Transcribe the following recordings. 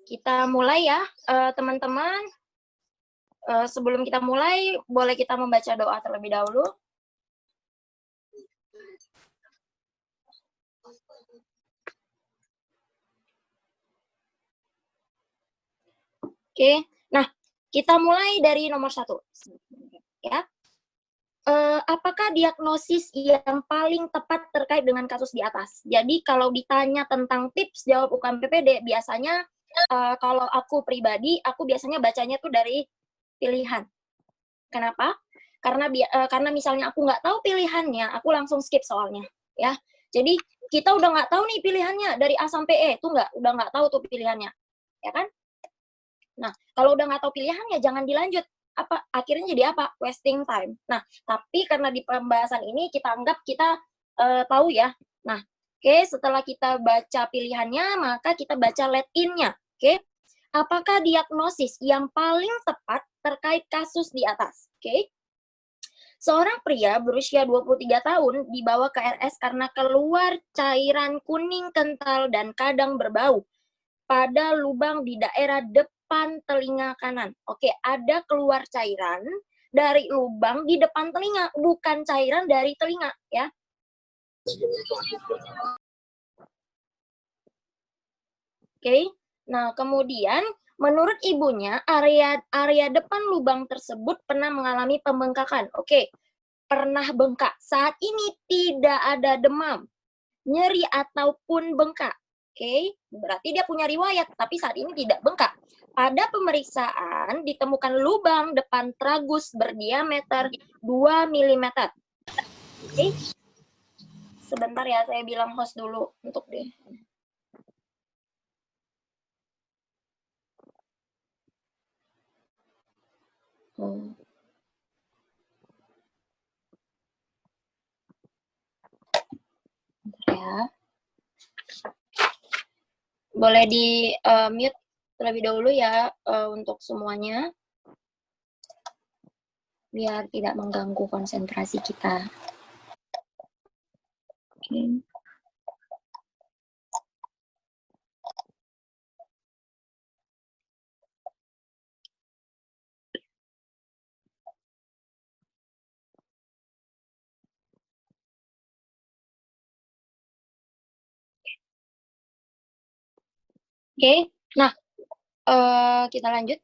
Kita mulai ya, teman-teman. Sebelum kita mulai, boleh kita membaca doa terlebih dahulu. Oke, nah kita mulai dari nomor 1. Ya. Apakah diagnosis yang paling tepat terkait dengan kasus di atas? Jadi kalau ditanya tentang tips jawab UKM PPD, biasanya kalau aku pribadi, aku biasanya bacanya tuh dari pilihan. Kenapa? Karena misalnya aku nggak tahu pilihannya, aku langsung skip soalnya, ya. Jadi kita udah nggak tahu nih pilihannya dari A sampai E, tuh udah nggak tahu tuh pilihannya, ya kan? Nah, kalau udah nggak tahu pilihannya, jangan dilanjut. Akhirnya jadi apa? Wasting time. Nah, tapi karena di pembahasan ini kita anggap kita tahu ya. Nah, oke, setelah kita baca pilihannya, maka kita baca let in-nya. Oke, apakah diagnosis yang paling tepat terkait kasus di atas? Oke, seorang pria berusia 23 tahun dibawa ke RS karena keluar cairan kuning kental dan kadang berbau pada lubang di daerah depan telinga kanan. Oke, ada keluar cairan dari lubang di depan telinga, bukan cairan dari telinga, ya. Oke, nah kemudian menurut ibunya area depan lubang tersebut pernah mengalami pembengkakan. Oke, pernah bengkak. Saat ini tidak ada demam, nyeri ataupun bengkak. Oke, berarti dia punya riwayat, tapi saat ini tidak bengkak. Pada pemeriksaan ditemukan lubang depan tragus berdiameter 2 mm. Oke, sebentar ya, saya bilang host dulu untuk deh. Ya. Boleh di mute terlebih dahulu ya untuk semuanya, biar tidak mengganggu konsentrasi kita. Oke. Oke, nah kita lanjut.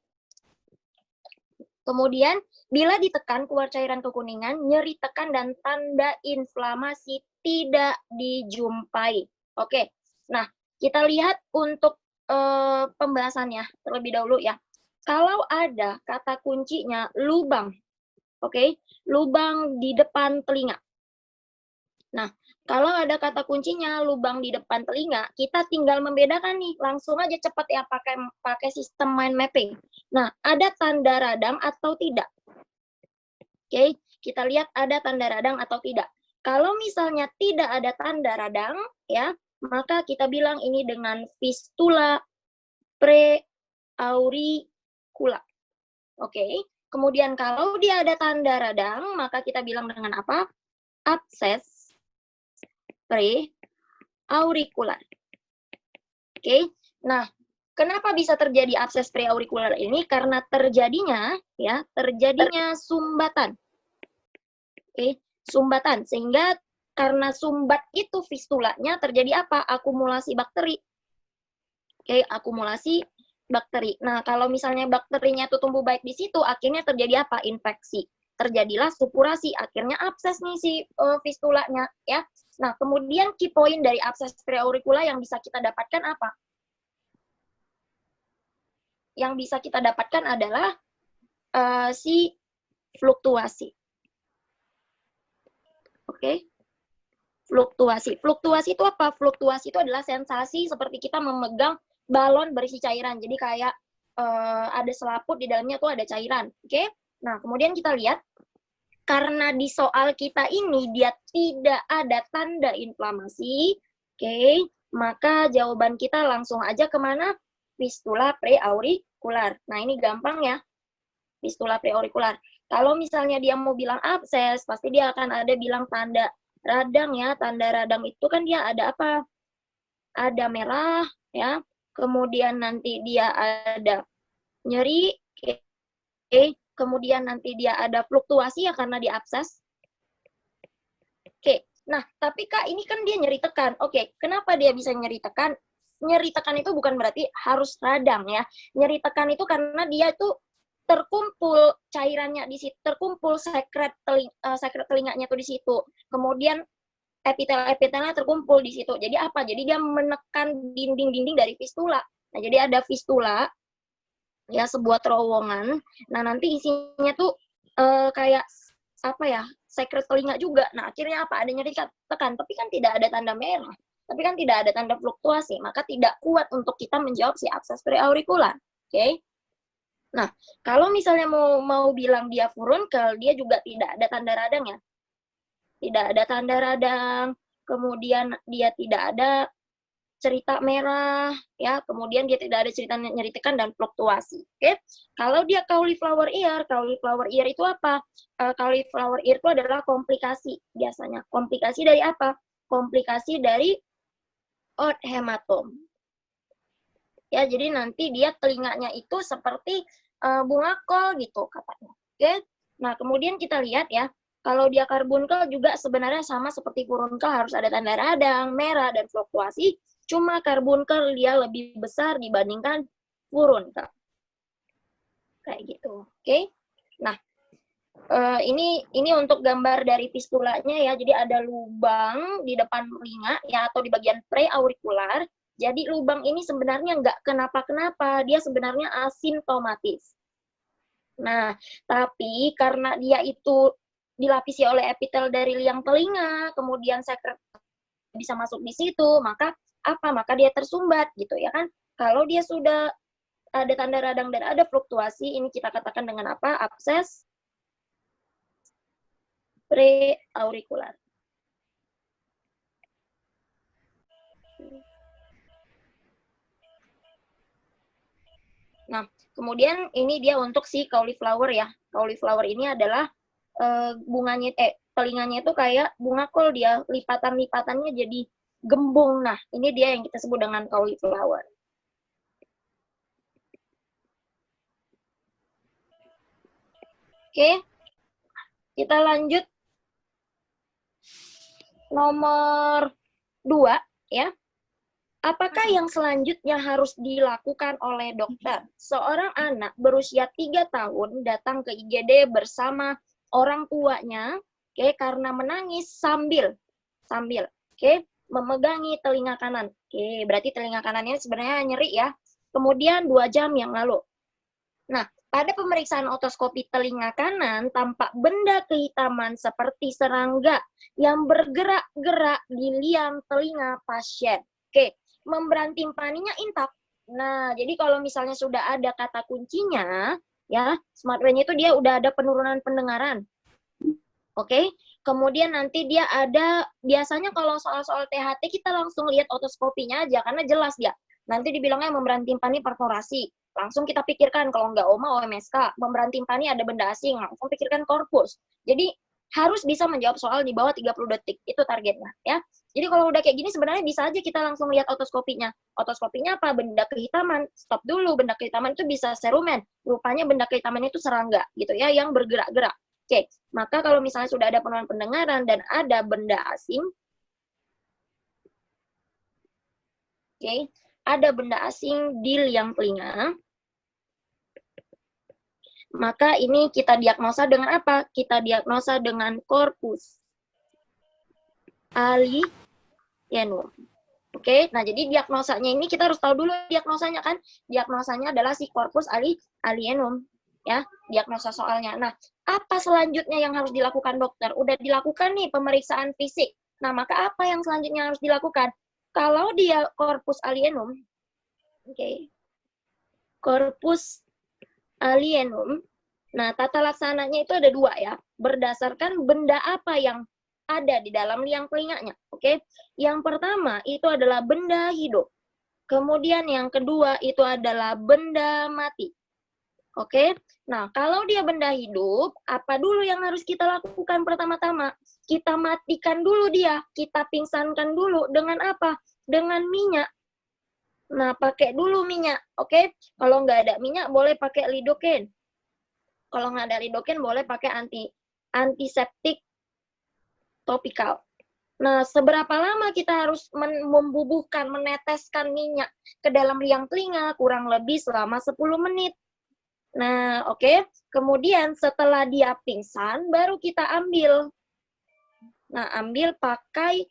Kemudian, bila ditekan keluar cairan kekuningan, nyeri tekan dan tanda inflamasi tidak dijumpai. Oke, nah kita lihat untuk pembahasannya terlebih dahulu ya. Kalau ada kata kuncinya lubang, oke, lubang di depan telinga. Nah, kalau ada kata kuncinya lubang di depan telinga, kita tinggal membedakan nih, langsung aja cepat ya pakai sistem mind mapping. Nah, ada tanda radang atau tidak? Oke, kita lihat ada tanda radang atau tidak. Kalau misalnya tidak ada tanda radang, ya, maka kita bilang ini dengan fistula preauricula. Oke, kemudian kalau dia ada tanda radang, maka kita bilang dengan apa? Abses preauricular. Oke, nah kenapa bisa terjadi abses preauriculaar ini? Karena terjadinya sumbatan. Oke, sumbatan. Sehingga karena sumbat itu fistulanya terjadi apa? Akumulasi bakteri. Oke, akumulasi bakteri. Nah, kalau misalnya bakterinya itu tumbuh baik di situ, akhirnya terjadi apa? Infeksi. Terjadilah supurasi, akhirnya abses nih si fistulanya, ya. Nah, kemudian key point dari abses preauricula yang bisa kita dapatkan apa? Yang bisa kita dapatkan adalah si fluktuasi. Oke. Fluktuasi. Fluktuasi itu apa? Fluktuasi itu adalah sensasi seperti kita memegang balon berisi cairan. Jadi kayak ada selaput di dalamnya tuh ada cairan. Oke. Nah, kemudian kita lihat karena di soal kita ini dia tidak ada tanda inflamasi, oke, maka jawaban kita langsung aja kemana? Fistula preauriculaar. Nah, ini gampang ya, fistula preauriculaar. Kalau misalnya dia mau bilang abses, pasti dia akan ada bilang tanda radang ya. Tanda radang itu kan dia ada apa? Ada merah, ya. kemudian nanti dia ada nyeri, kemudian nanti dia ada fluktuasi ya karena dia abses. Nah tapi Kak ini kan dia nyeri tekan. Kenapa dia bisa nyeri tekan? Nyeri tekan itu bukan berarti harus radang ya. Nyeri tekan itu karena dia itu terkumpul cairannya di situ, terkumpul sekret telinganya tuh di situ. Kemudian epitel-epitelnya terkumpul di situ. Jadi apa? Jadi dia menekan dinding-dinding dari fistula. Nah, jadi ada fistula, ya sebuah terowongan. Nah, nanti isinya tuh kayak apa ya? Sekret telinga juga. Nah, akhirnya apa? Ada nyeri tekan, tapi kan tidak ada tanda merah. Tapi kan tidak ada tanda fluktuasi, maka tidak kuat untuk kita menjawab si abses preaurikular. Oke? Nah, kalau misalnya mau bilang dia furunkel, dia juga tidak ada tanda radang ya. Tidak ada tanda radang, kemudian dia tidak ada cerita merah, ya, kemudian dia tidak ada cerita nyeri tekan dan fluktuasi. Oke? Kalau dia cauliflower ear itu apa? Cauliflower ear itu adalah komplikasi biasanya. Komplikasi dari apa? Komplikasi dari odd hematom. Ya, jadi nanti dia telinganya itu seperti bunga kol gitu katanya. Oke? Nah, kemudian kita lihat ya, kalau dia karbunkel juga sebenarnya sama seperti furunkel, harus ada tanda radang, merah, dan fluktuasi. Cuma karbunkel dia lebih besar dibandingkan furunkel. Kayak gitu. Oke? Nah, ini untuk gambar dari fistulanya ya. Jadi ada lubang di depan telinga ya, atau di bagian preaurikular. Jadi lubang ini sebenarnya nggak kenapa-kenapa, dia sebenarnya asimptomatis. Nah, tapi karena dia itu dilapisi oleh epitel dari liang telinga, kemudian sekret bisa masuk di situ, maka apa? Maka dia tersumbat gitu ya kan. Kalau dia sudah ada tanda radang dan ada fluktuasi, ini kita katakan dengan apa? Abses preaurikular. Nah, kemudian ini dia untuk si cauliflower ya. Cauliflower ini adalah bunganya, telinganya itu kayak bunga kol, dia lipatan-lipatannya jadi gembung. Nah, ini dia yang kita sebut dengan cauliflower. Oke, kita lanjut nomor 2 ya. Apakah yang selanjutnya harus dilakukan oleh dokter? Seorang anak berusia 3 tahun datang ke IGD bersama orang tuanya, karena menangis sambil memegangi telinga kanan. Berarti telinga kanannya sebenarnya nyeri ya. Kemudian 2 jam yang lalu. Nah, pada pemeriksaan otoskopi telinga kanan, tampak benda kehitaman seperti serangga yang bergerak-gerak di liang telinga pasien. Membran timpaninya intak. Nah, jadi kalau misalnya sudah ada kata kuncinya, ya, SmartBrain itu dia udah ada penurunan pendengaran. Kemudian nanti dia ada, biasanya kalau soal-soal THT kita langsung lihat otoskopinya aja, karena jelas dia. Nanti dibilangnya membran timpani perforasi. Langsung kita pikirkan, kalau nggak OMA, OMSK. Membran timpani ada benda asing, langsung pikirkan korpus. Jadi harus bisa menjawab soal di bawah 30 detik, itu targetnya ya. Jadi kalau udah kayak gini sebenarnya bisa aja kita langsung lihat otoskopinya. Otoskopinya apa? Benda kehitaman. Stop dulu, benda kehitaman itu bisa serumen. Rupanya benda kehitaman itu serangga gitu ya, yang bergerak-gerak. Maka kalau misalnya sudah ada penurunan pendengaran dan ada benda asing, ada benda asing di liang telinga, maka ini kita diagnosa dengan apa? Kita diagnosa dengan corpus alienum. Nah jadi diagnosanya ini kita harus tahu dulu diagnosanya kan. Diagnosanya adalah si corpus alienum. Ya, diagnosa soalnya. Nah, apa selanjutnya yang harus dilakukan dokter? Udah dilakukan nih pemeriksaan fisik. Nah, maka apa yang selanjutnya harus dilakukan? Kalau dia corpus alienum, corpus alienum, nah tata laksananya itu ada 2 ya, berdasarkan benda apa yang ada di dalam liang telinganya. Yang pertama itu adalah benda hidup. Kemudian yang kedua itu adalah benda mati. Nah kalau dia benda hidup, apa dulu yang harus kita lakukan pertama-tama? Kita matikan dulu dia, kita pingsankan dulu dengan apa? Dengan minyak. Nah, pakai dulu minyak, oke? Kalau nggak ada minyak, boleh pakai lidocaine. Kalau nggak ada lidocaine, boleh pakai antiseptik topikal. Nah, seberapa lama kita harus membubuhkan, meneteskan minyak ke dalam liang telinga? Kurang lebih selama 10 menit. Nah, oke. Kemudian setelah dia pingsan, baru kita ambil. Nah, ambil pakai,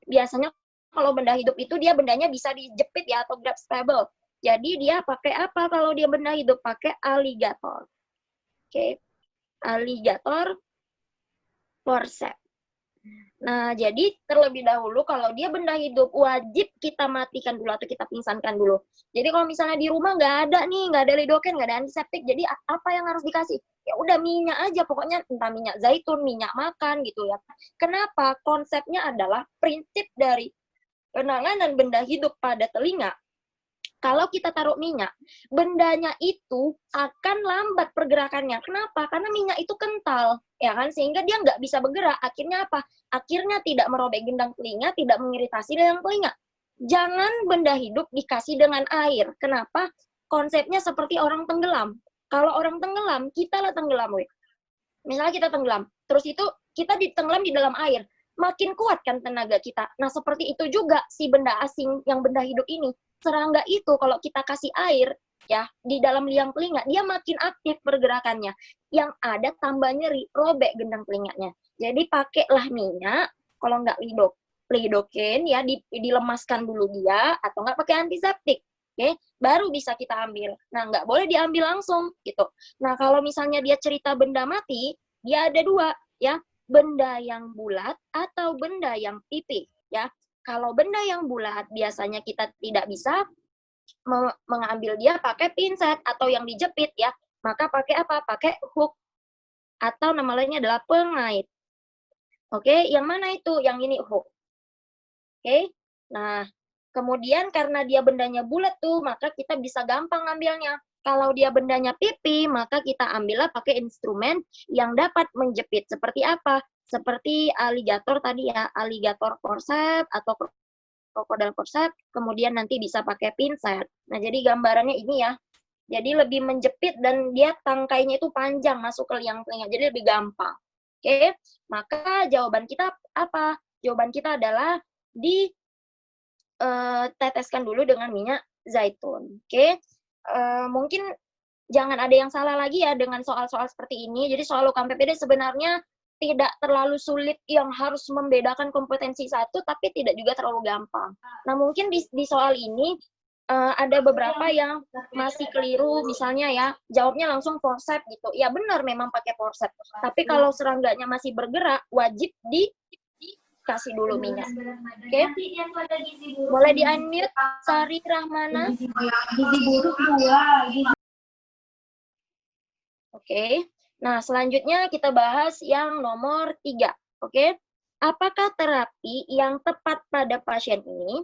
biasanya kalau benda hidup itu dia bendanya bisa dijepit ya, atau grab stable. Jadi dia pakai apa kalau dia benda hidup? Pakai aligator. Oke. Aligator forceps. Nah, jadi terlebih dahulu kalau dia benda hidup, wajib kita matikan dulu atau kita pingsankan dulu. Jadi kalau misalnya di rumah nggak ada nih, nggak ada lidocaine, nggak ada antiseptik, jadi apa yang harus dikasih? Ya udah minyak aja, pokoknya entah minyak zaitun, minyak makan gitu ya. Kenapa? Konsepnya adalah prinsip dari penanganan benda hidup pada telinga. Kalau kita taruh minyak, bendanya itu akan lambat pergerakannya. Kenapa? Karena minyak itu kental, ya kan? Sehingga dia nggak bisa bergerak. Akhirnya apa? Akhirnya tidak merobek gendang telinga, tidak mengiritasi gendang telinga. Jangan benda hidup dikasih dengan air. Kenapa? Konsepnya seperti orang tenggelam. Kalau orang tenggelam, kita lah tenggelam, weh. Misalnya kita tenggelam, terus itu kita ditenggelam di dalam air. Makin kuat kan tenaga kita. Nah, seperti itu juga si benda asing yang benda hidup ini. Serangga itu kalau kita kasih air ya di dalam liang telinga, dia makin aktif pergerakannya. Yang ada tambah nyeri, robek gendang telinganya. Jadi pakailah minyak, kalau nggak lidocaine ya dilemaskan dulu dia, atau nggak pakai antiseptik. Oke, baru bisa kita ambil. Nah, nggak boleh diambil langsung gitu. Nah, kalau misalnya dia cerita benda mati, dia ada dua ya, benda yang bulat atau benda yang pipih ya. Kalau benda yang bulat biasanya kita tidak bisa mengambil dia pakai pinset atau yang dijepit ya. Maka pakai apa? Pakai hook atau nama lainnya adalah pengait. Oke, yang mana itu? Yang ini hook. Oke. Nah, kemudian karena dia bendanya bulat tuh, maka kita bisa gampang ngambilnya. Kalau dia bendanya pipi, maka kita ambillah pakai instrumen yang dapat menjepit. Seperti apa? Seperti aligator tadi ya, aligator forceps atau krokodil forceps, kemudian nanti bisa pakai pinset. Nah, jadi gambarannya ini ya. Jadi lebih menjepit dan dia tangkainya itu panjang masuk ke liang telinga, jadi lebih gampang. Oke, maka jawaban kita apa? Jawaban kita adalah diteteskan dulu dengan minyak zaitun. Oke, mungkin jangan ada yang salah lagi ya dengan soal-soal seperti ini. Jadi soal UKM PPD sebenarnya tidak terlalu sulit yang harus membedakan kompetensi satu, tapi tidak juga terlalu gampang. Nah, mungkin di soal ini ada beberapa yang masih keliru, misalnya ya, jawabnya langsung forceps gitu. Ya benar memang pakai forceps, tapi kalau serangganya masih bergerak, wajib dikasih dulu minyak. Oke, boleh di-unmute Sari Rahmana. Gizi buruk 2. Oke, nah selanjutnya kita bahas yang nomor 3. Oke, apakah terapi yang tepat pada pasien ini?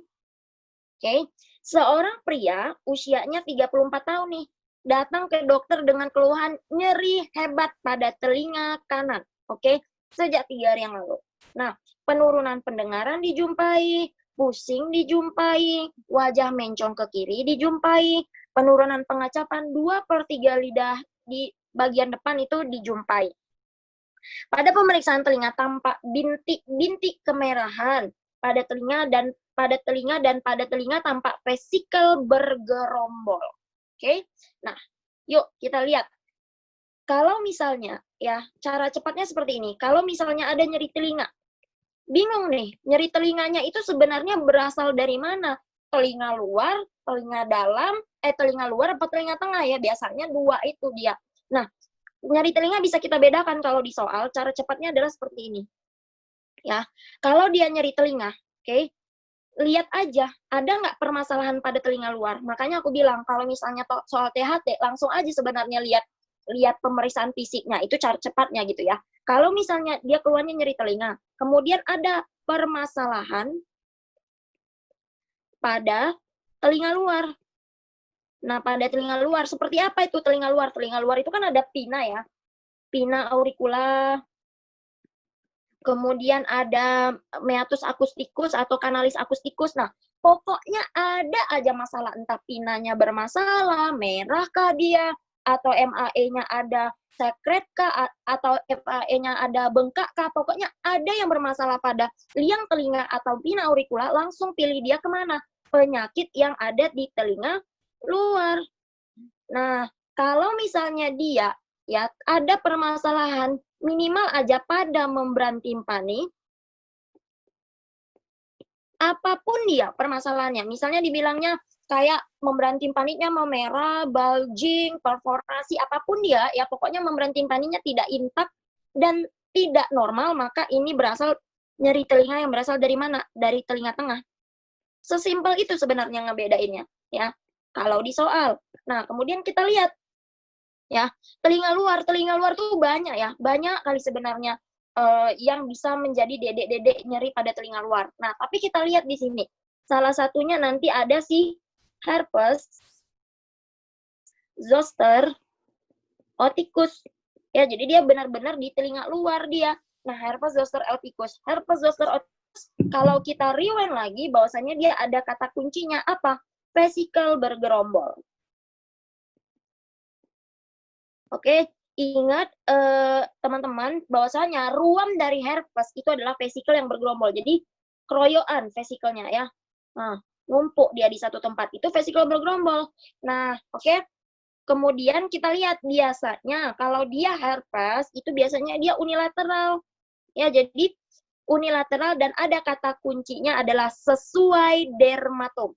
Oke, seorang pria usianya 34 tahun nih, datang ke dokter dengan keluhan nyeri hebat pada telinga kanan. Oke, sejak 3 hari yang lalu. Nah, penurunan pendengaran dijumpai, pusing dijumpai, wajah mencong ke kiri dijumpai, penurunan pengacapan 2/3 lidah di bagian depan itu dijumpai. Pada pemeriksaan telinga tampak bintik-bintik kemerahan pada telinga dan pada telinga tampak vesikel bergerombol. Oke. Nah, yuk kita lihat. Kalau misalnya ya, cara cepatnya seperti ini. Kalau misalnya ada nyeri telinga, bingung nih, nyeri telinganya itu sebenarnya berasal dari mana? Telinga luar, telinga dalam, telinga luar atau telinga tengah ya, biasanya dua itu dia. Nah, nyeri telinga bisa kita bedakan kalau di soal, cara cepatnya adalah seperti ini. Ya, kalau dia nyeri telinga, oke, lihat aja, ada nggak permasalahan pada telinga luar. Makanya aku bilang, kalau misalnya soal THT, langsung aja sebenarnya lihat pemeriksaan fisiknya, itu cara cepatnya gitu ya. Kalau misalnya dia keluarnya nyeri telinga, kemudian ada permasalahan pada telinga luar. Nah, pada telinga luar, seperti apa itu telinga luar? Telinga luar itu kan ada pina ya, pina auricula, kemudian ada meatus acusticus atau canalis acusticus. Nah, pokoknya ada aja masalah, entah pinanya bermasalah, merah kah dia, atau MAE-nya ada sekret kah, atau MAE-nya ada bengkak kah, pokoknya ada yang bermasalah pada liang telinga atau pina auricula, langsung pilih dia kemana? Penyakit yang ada di telinga luar. Nah, kalau misalnya dia ya ada permasalahan minimal aja pada membran timpani, apapun dia permasalahannya, misalnya dibilangnya kayak membran timpaninya memerah, bulging, perforasi, apapun dia, ya pokoknya membran timpaninya tidak intak dan tidak normal, maka ini berasal nyeri telinga yang berasal dari mana? Dari telinga tengah. Sesimpel itu sebenarnya ngebedainnya, ya. Kalau di soal. Nah, kemudian kita lihat ya, telinga luar tuh banyak ya, banyak kali sebenarnya yang bisa menjadi dedek-dedek nyeri pada telinga luar. Nah, tapi kita lihat di sini. Salah satunya nanti ada si herpes zoster oticus. Ya, jadi dia benar-benar di telinga luar dia. Nah, herpes zoster oticus. Herpes zoster oticus, kalau kita rewind lagi, bahwasanya dia ada kata kuncinya apa? Vesikel bergerombol. Oke, ingat teman-teman bahwasanya ruam dari herpes itu adalah vesikel yang bergerombol. Jadi keroyokan vesikelnya ya. Nah, numpuk dia di satu tempat. Itu vesikel bergerombol. Nah, oke. Kemudian kita lihat biasanya kalau dia herpes itu biasanya dia unilateral. Ya, jadi unilateral dan ada kata kuncinya adalah sesuai dermatom.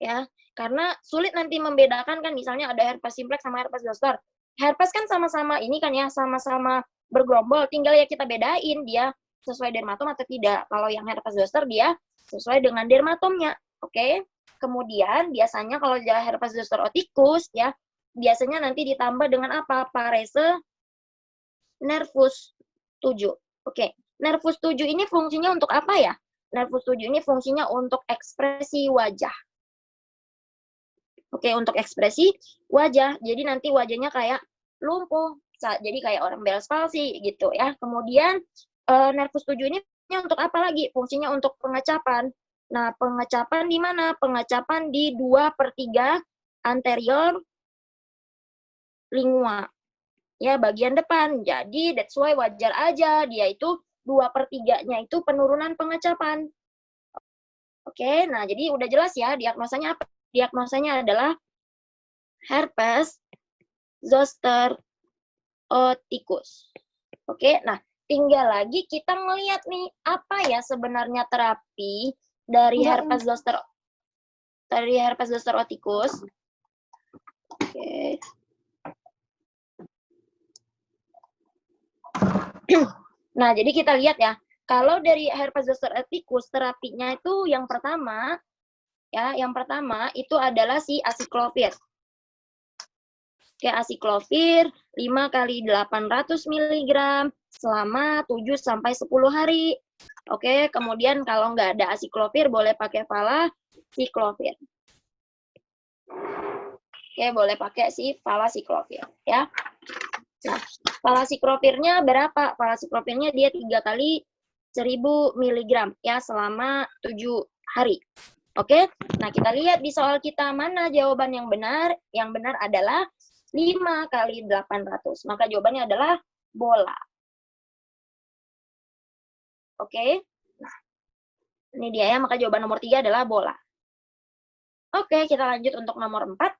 Ya, karena sulit nanti membedakan kan, misalnya ada herpes simplex sama herpes zoster. Herpes kan sama-sama ini kan ya, sama-sama bergerombol, tinggal ya kita bedain dia sesuai dermatom atau tidak. Kalau yang herpes zoster dia sesuai dengan dermatomnya, oke? Kemudian biasanya kalau dia herpes zoster oticus ya, biasanya nanti ditambah dengan apa? Parese nervus 7. Oke, nervus 7 ini fungsinya untuk apa ya? Nervus 7 ini fungsinya untuk ekspresi wajah. Oke, untuk ekspresi wajah. Jadi nanti wajahnya kayak lumpuh. Jadi kayak orang Bell's palsy gitu ya. Kemudian nervus 7 ini untuk apa lagi? Fungsinya untuk pengecapan. Nah, pengecapan di mana? Pengecapan di 2/3 anterior lingua. Ya, bagian depan. Jadi that's why wajar aja dia itu 2/3-nya itu penurunan pengecapan. Oke, nah jadi udah jelas ya diagnosanya apa? Diagnosanya adalah herpes zoster oticus. Oke, nah tinggal lagi kita ngelihat nih apa ya sebenarnya terapi dari herpes zoster oticus. Oke. Nah, jadi kita lihat ya, kalau dari herpes zoster oticus terapinya itu yang pertama itu adalah si aciclovir. Oke, aciclovir 5 kali 800 mg selama 7 sampai 10 hari. Oke, kemudian kalau nggak ada aciclovir boleh pakai valacyclovir. Oke, boleh pakai si valacyclovir ya. Nah, valacyclovirnya berapa? Valacyclovirnya dia 3 kali 1000 mg ya selama 7 hari. Oke, nah kita lihat di soal kita mana jawaban yang benar. Yang benar adalah 5 kali 800. Maka jawabannya adalah bola. Oke, nah ini dia ya, maka jawaban nomor 3 adalah bola. Oke, kita lanjut untuk nomor 4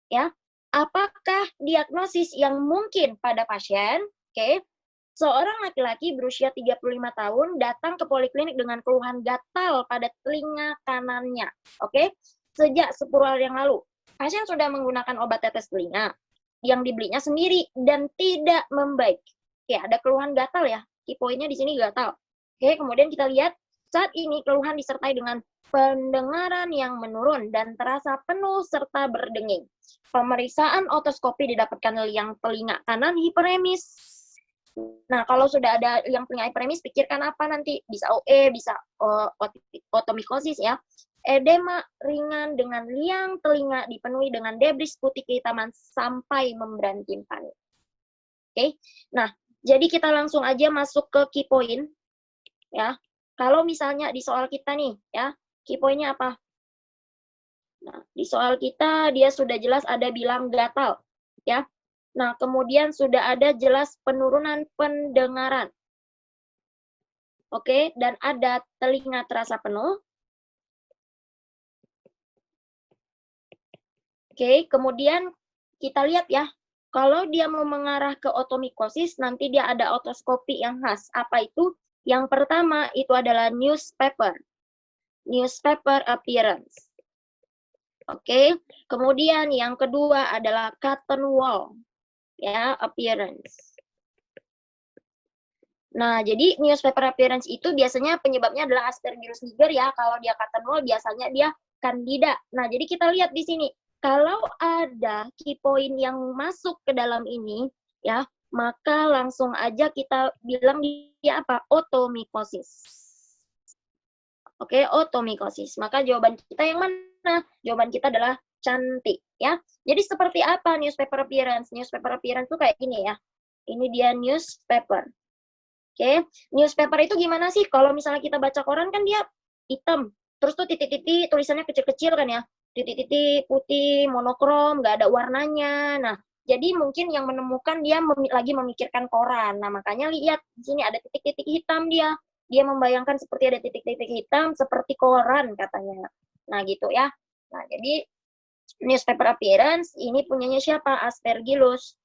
ya. Apakah diagnosis yang mungkin pada pasien? Oke, seorang laki-laki berusia 35 tahun datang ke poliklinik dengan keluhan gatal pada telinga kanannya. Oke, sejak 10 hari yang lalu. Pasien sudah menggunakan obat tetes telinga yang dibelinya sendiri dan tidak membaik. Oke, ada keluhan gatal ya. Key point-nya di sini gatal. Oke, kemudian kita lihat saat ini keluhan disertai dengan pendengaran yang menurun dan terasa penuh serta berdenging. Pemeriksaan otoskopi didapatkan liang telinga kanan hiperemis. Nah, kalau sudah ada liang telinga hiperemis, pikirkan apa nanti? Bisa OE, bisa otomikosis ya. Edema ringan dengan liang telinga dipenuhi dengan debris putih kehitaman sampai membran timpani. Oke, nah jadi kita langsung aja masuk ke key point ya. Kalau misalnya di soal kita nih ya, Key point-nya apa? Nah, di soal kita dia sudah jelas ada bilang gatal, ya. Nah, kemudian sudah ada jelas penurunan pendengaran. Oke, dan ada telinga terasa penuh. Oke, kemudian kita lihat ya, kalau dia mau mengarah ke otomikosis, nanti dia ada otoskopi yang khas. Apa itu? Yang pertama itu adalah newspaper appearance. Oke, kemudian yang kedua adalah cotton wool, ya, appearance. Nah, jadi newspaper appearance itu biasanya penyebabnya adalah Aspergillus niger ya. Kalau dia cotton wool biasanya dia candida. Nah, jadi kita lihat di sini. Kalau ada key point yang masuk ke dalam ini, ya, maka langsung aja kita bilang dia apa? Otomikosis. Oke, otomikosis. Maka jawaban kita yang mana? Jawaban kita adalah cantik, ya. Jadi seperti apa newspaper appearance? Newspaper appearance itu kayak gini ya. Ini dia newspaper. Oke, newspaper itu gimana sih? Kalau misalnya kita baca koran kan dia hitam, terus tuh titik-titik tulisannya kecil-kecil kan ya, titik-titik putih, monokrom, nggak ada warnanya. Nah, jadi mungkin yang menemukan dia lagi memikirkan koran. Nah, makanya lihat di sini ada titik-titik hitam dia. Dia membayangkan seperti ada titik-titik hitam seperti koran katanya. Nah, gitu ya. Nah, jadi newspaper appearance ini punyanya siapa? Aspergillus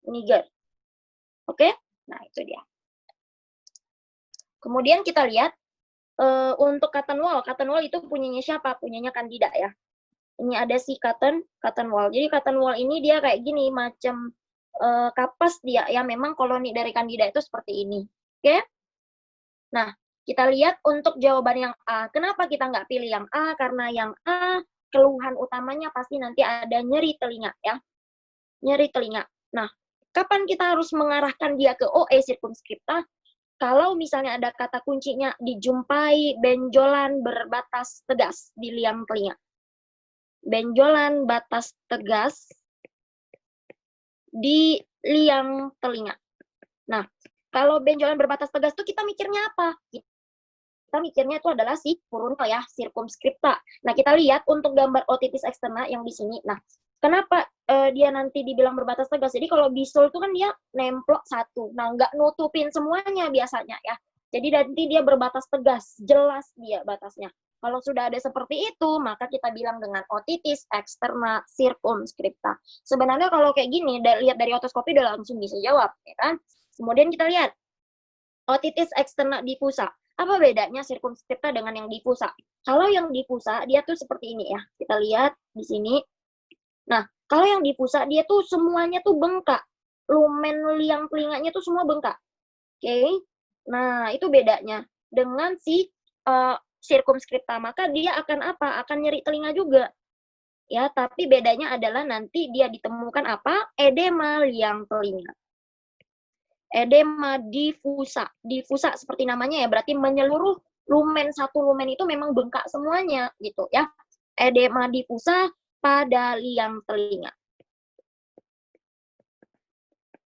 niger. Oke? Nah, itu dia. Kemudian kita lihat untuk cotton wool itu punyanya siapa? Punyanya Candida ya. Ini ada si cotton wool. Jadi cotton wool ini dia kayak gini, macam kapas dia ya. Memang koloni dari Candida itu seperti ini. Oke? Nah, kita lihat untuk jawaban yang A. Kenapa kita nggak pilih yang A? Karena yang A keluhan utamanya pasti nanti ada nyeri telinga ya. Nyeri telinga. Nah, kapan kita harus mengarahkan dia ke OE circumscripta? Kalau misalnya ada kata kuncinya dijumpai benjolan berbatas tegas di liang telinga. Benjolan batas tegas di liang telinga. Nah, kalau benjolan berbatas tegas itu kita mikirnya apa? Kita mikirnya itu adalah si furunkel ya, circumscripta. Nah, kita lihat untuk gambar otitis externa yang di sini. Nah, kenapa dia nanti dibilang berbatas tegas? Jadi kalau bisul itu kan dia nemplok satu. Nah, nggak nutupin semuanya biasanya ya. Jadi nanti dia berbatas tegas, jelas dia batasnya. Kalau sudah ada seperti itu, maka kita bilang dengan otitis externa circumscripta. Sebenarnya kalau kayak gini, lihat dari otoskopi udah langsung bisa jawab, ya kan? Kemudian kita lihat otitis externa diffusa. Apa bedanya circumscripta dengan yang diffusa? Kalau yang diffusa, dia tuh seperti ini ya. Kita lihat di sini. Nah, kalau yang diffusa, dia tuh semuanya tuh bengkak. Lumen liang telinganya tuh semua bengkak. Oke? Nah, itu bedanya. Dengan si circumscripta, maka dia akan apa? Akan nyeri telinga juga. Ya, tapi bedanya adalah nanti dia ditemukan apa? Edema liang telinga. Edema diffusa. Diffusa seperti namanya ya, berarti menyeluruh lumen, satu lumen itu memang bengkak semuanya gitu ya. Edema diffusa pada liang telinga.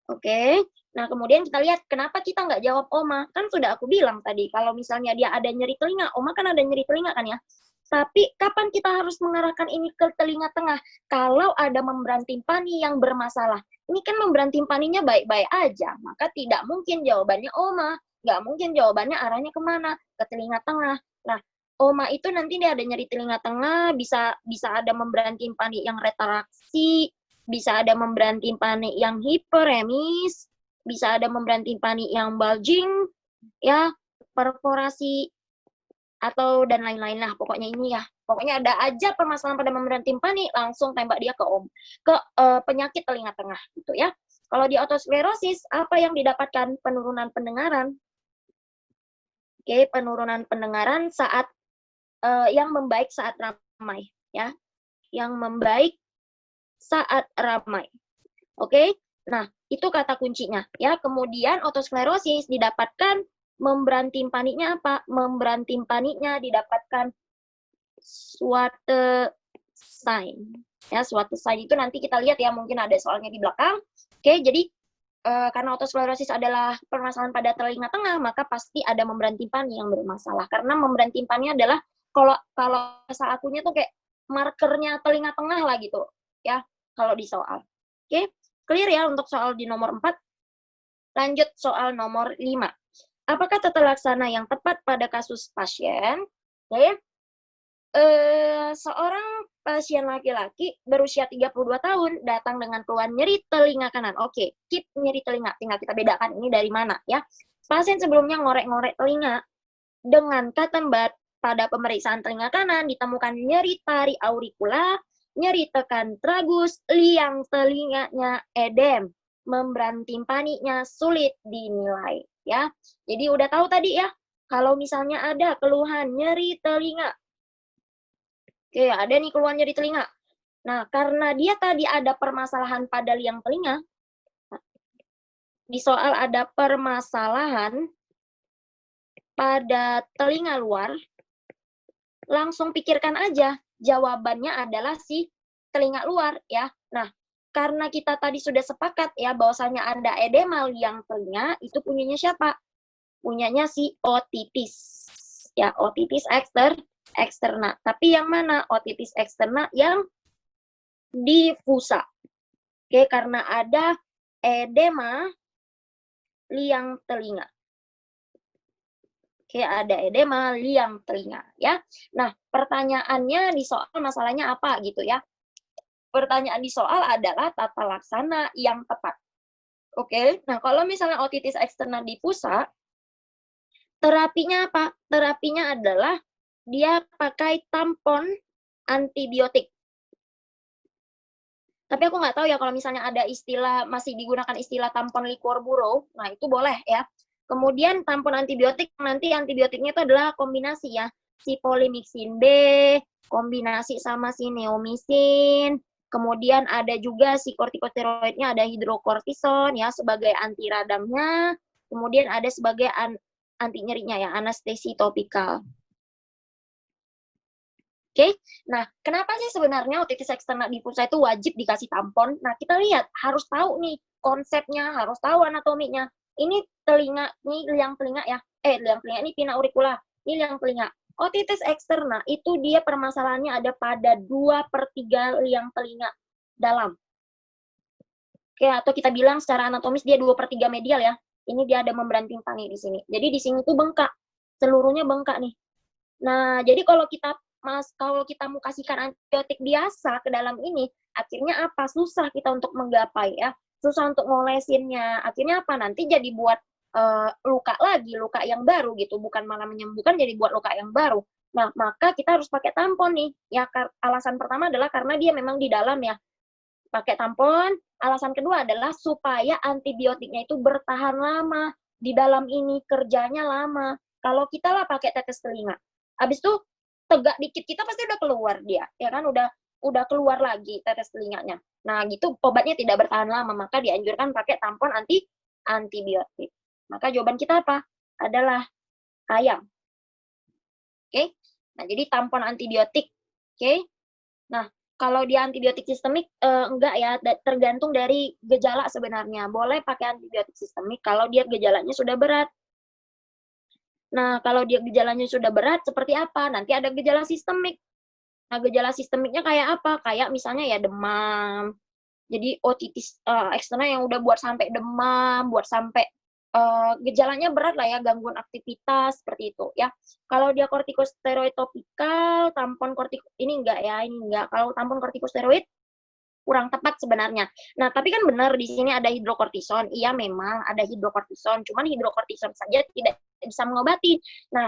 Oke. Nah, kemudian kita lihat kenapa kita nggak jawab Oma. Kan sudah aku bilang tadi, kalau misalnya dia ada nyeri telinga, Oma kan ada nyeri telinga kan ya. Tapi kapan kita harus mengarahkan ini ke telinga tengah? Kalau ada membran timpani yang bermasalah. Ini kan membran timpaninya baik-baik aja, maka tidak mungkin jawabannya Oma. Nggak mungkin jawabannya arahnya kemana? Ke telinga tengah. Nah, Oma itu nanti dia ada nyeri telinga tengah, bisa ada membran timpani yang retaraksi, bisa ada membran timpani yang hiperemis, bisa ada membran timpani yang bulging, ya, perforasi, atau dan lain-lain lah. Pokoknya ini ya. Pokoknya ada aja permasalahan pada membran timpani, langsung tembak dia ke penyakit telinga tengah gitu ya. Kalau di otosklerosis, apa yang didapatkan? Penurunan pendengaran. Oke, penurunan pendengaran saat yang membaik saat ramai ya. Yang membaik saat ramai. Oke? Nah, itu kata kuncinya ya. Kemudian otosklerosis didapatkan membran timpaninya apa? Membran timpaninya didapatkan suatu sign. Ya, suatu sign itu nanti kita lihat ya, mungkin ada soalnya di belakang. Oke, jadi karena otosklerosis adalah permasalahan pada telinga tengah, maka pasti ada membran timpani yang bermasalah. Karena membran timpani adalah kalau bahasa akunya tuh kayak markernya telinga tengah lah gitu, ya, kalau di soal. Oke, clear ya untuk soal di nomor 4. Lanjut soal nomor 5. Apakah tata laksana yang tepat pada kasus pasien? Oke. Seorang pasien laki-laki berusia 32 tahun datang dengan keluhan nyeri telinga kanan. Oke, keep nyeri telinga, tinggal kita bedakan ini dari mana ya. Pasien sebelumnya ngorek-ngorek telinga dengan katembat pada pemeriksaan telinga kanan ditemukan nyeri tari auricula, nyeri tekan tragus, liang telinganya edem, membran timpaninya sulit dinilai ya. Jadi udah tahu tadi ya, kalau misalnya ada keluhan nyeri telinga. Oke, ada nih keluhan nyeri telinga. Nah, karena dia tadi ada permasalahan pada liang telinga, di soal ada permasalahan pada telinga luar, langsung pikirkan aja, jawabannya adalah si telinga luar ya. Nah, karena kita tadi sudah sepakat ya bahwasanya ada edema liang telinga, itu punyanya siapa? Punyanya si otitis. Ya, otitis eksterna. Tapi yang mana? Otitis eksterna yang difusa. Oke, karena ada edema liang telinga. Oke, ada edema liang telinga ya. Nah, pertanyaannya di soal masalahnya apa gitu ya. Pertanyaan di soal adalah tata laksana yang tepat. Oke, nah kalau misalnya otitis eksterna difusa, terapinya apa? Terapinya adalah dia pakai tampon antibiotik. Tapi aku nggak tahu ya kalau misalnya ada istilah, masih digunakan istilah tampon liquor buro, nah itu boleh ya. Kemudian tampon antibiotik, nanti antibiotiknya itu adalah kombinasi ya. Si polymyxin B, kombinasi sama si neomycin, kemudian ada juga si kortikosteroidnya, ada hidrokortison ya sebagai anti radamnya, kemudian ada sebagai anti nyerinya ya, anestesi topikal. Oke, nah kenapa sih sebenarnya otitis eksterna difusa itu wajib dikasih tampon? Nah kita lihat, harus tahu nih konsepnya, harus tahu anatominya. Ini telinga, ini liang telinga ya, liang telinga ini pinna auricula, ini liang telinga. Otitis eksterna itu dia permasalahannya ada pada 2/3 liang telinga dalam. Oke, atau kita bilang secara anatomis dia 2/3 medial ya. Ini dia ada membran timpani di sini. Jadi di sini tuh bengkak, seluruhnya bengkak nih. Nah, jadi kalau kita mau kasihkan antibiotik biasa ke dalam ini, akhirnya apa? Susah kita untuk menggapai ya. Susah untuk ngolesinnya. Akhirnya apa? Nanti jadi buat luka lagi, luka yang baru gitu. Bukan malah menyembuhkan, jadi buat luka yang baru. Nah, maka kita harus pakai tampon nih. Ya, alasan pertama adalah karena dia memang di dalam ya. Pakai tampon. Alasan kedua adalah supaya antibiotiknya itu bertahan lama. Di dalam ini kerjanya lama. Kalau kita lah pakai tetes telinga. Habis itu tegak dikit kita pasti udah keluar dia, ya kan udah keluar lagi tetes telinganya. Nah, gitu obatnya tidak bertahan lama, maka dianjurkan pakai tampon antibiotik. Maka jawaban kita apa? Adalah ayam. Oke. Nah, jadi tampon antibiotik. Oke. Nah, kalau dia antibiotik sistemik enggak ya, tergantung dari gejala sebenarnya. Boleh pakai antibiotik sistemik kalau dia gejalanya sudah berat. Nah, kalau dia gejalanya sudah berat, seperti apa? Nanti ada gejala sistemik. Nah, gejala sistemiknya kayak apa? Kayak misalnya ya demam. Jadi otitis eksterna yang udah buat sampai demam, buat sampai gejalanya berat lah ya, gangguan aktivitas seperti itu ya. Kalau dia kortikosteroid topikal, tampon ini enggak ya, ini enggak. Kalau tampon kortikosteroid kurang tepat sebenarnya. Nah, tapi kan benar di sini ada hidrokortison. Iya, memang ada hidrokortison, cuman hidrokortison saja tidak bisa mengobati. Nah,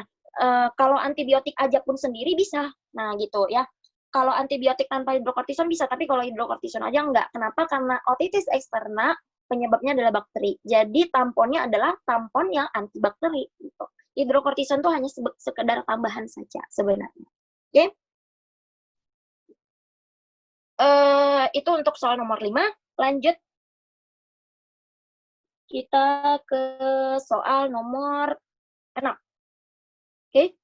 kalau antibiotik aja pun sendiri bisa. Nah, gitu ya. Kalau antibiotik tanpa hidrokortison bisa, tapi kalau hidrokortison aja enggak. Kenapa? Karena otitis eksterna penyebabnya adalah bakteri. Jadi tamponnya adalah tampon yang antibakteri gitu. Hidrokortison itu hanya sekedar tambahan saja sebenarnya. Oke? Itu untuk soal nomor 5. Lanjut kita ke soal nomor 6. Oke.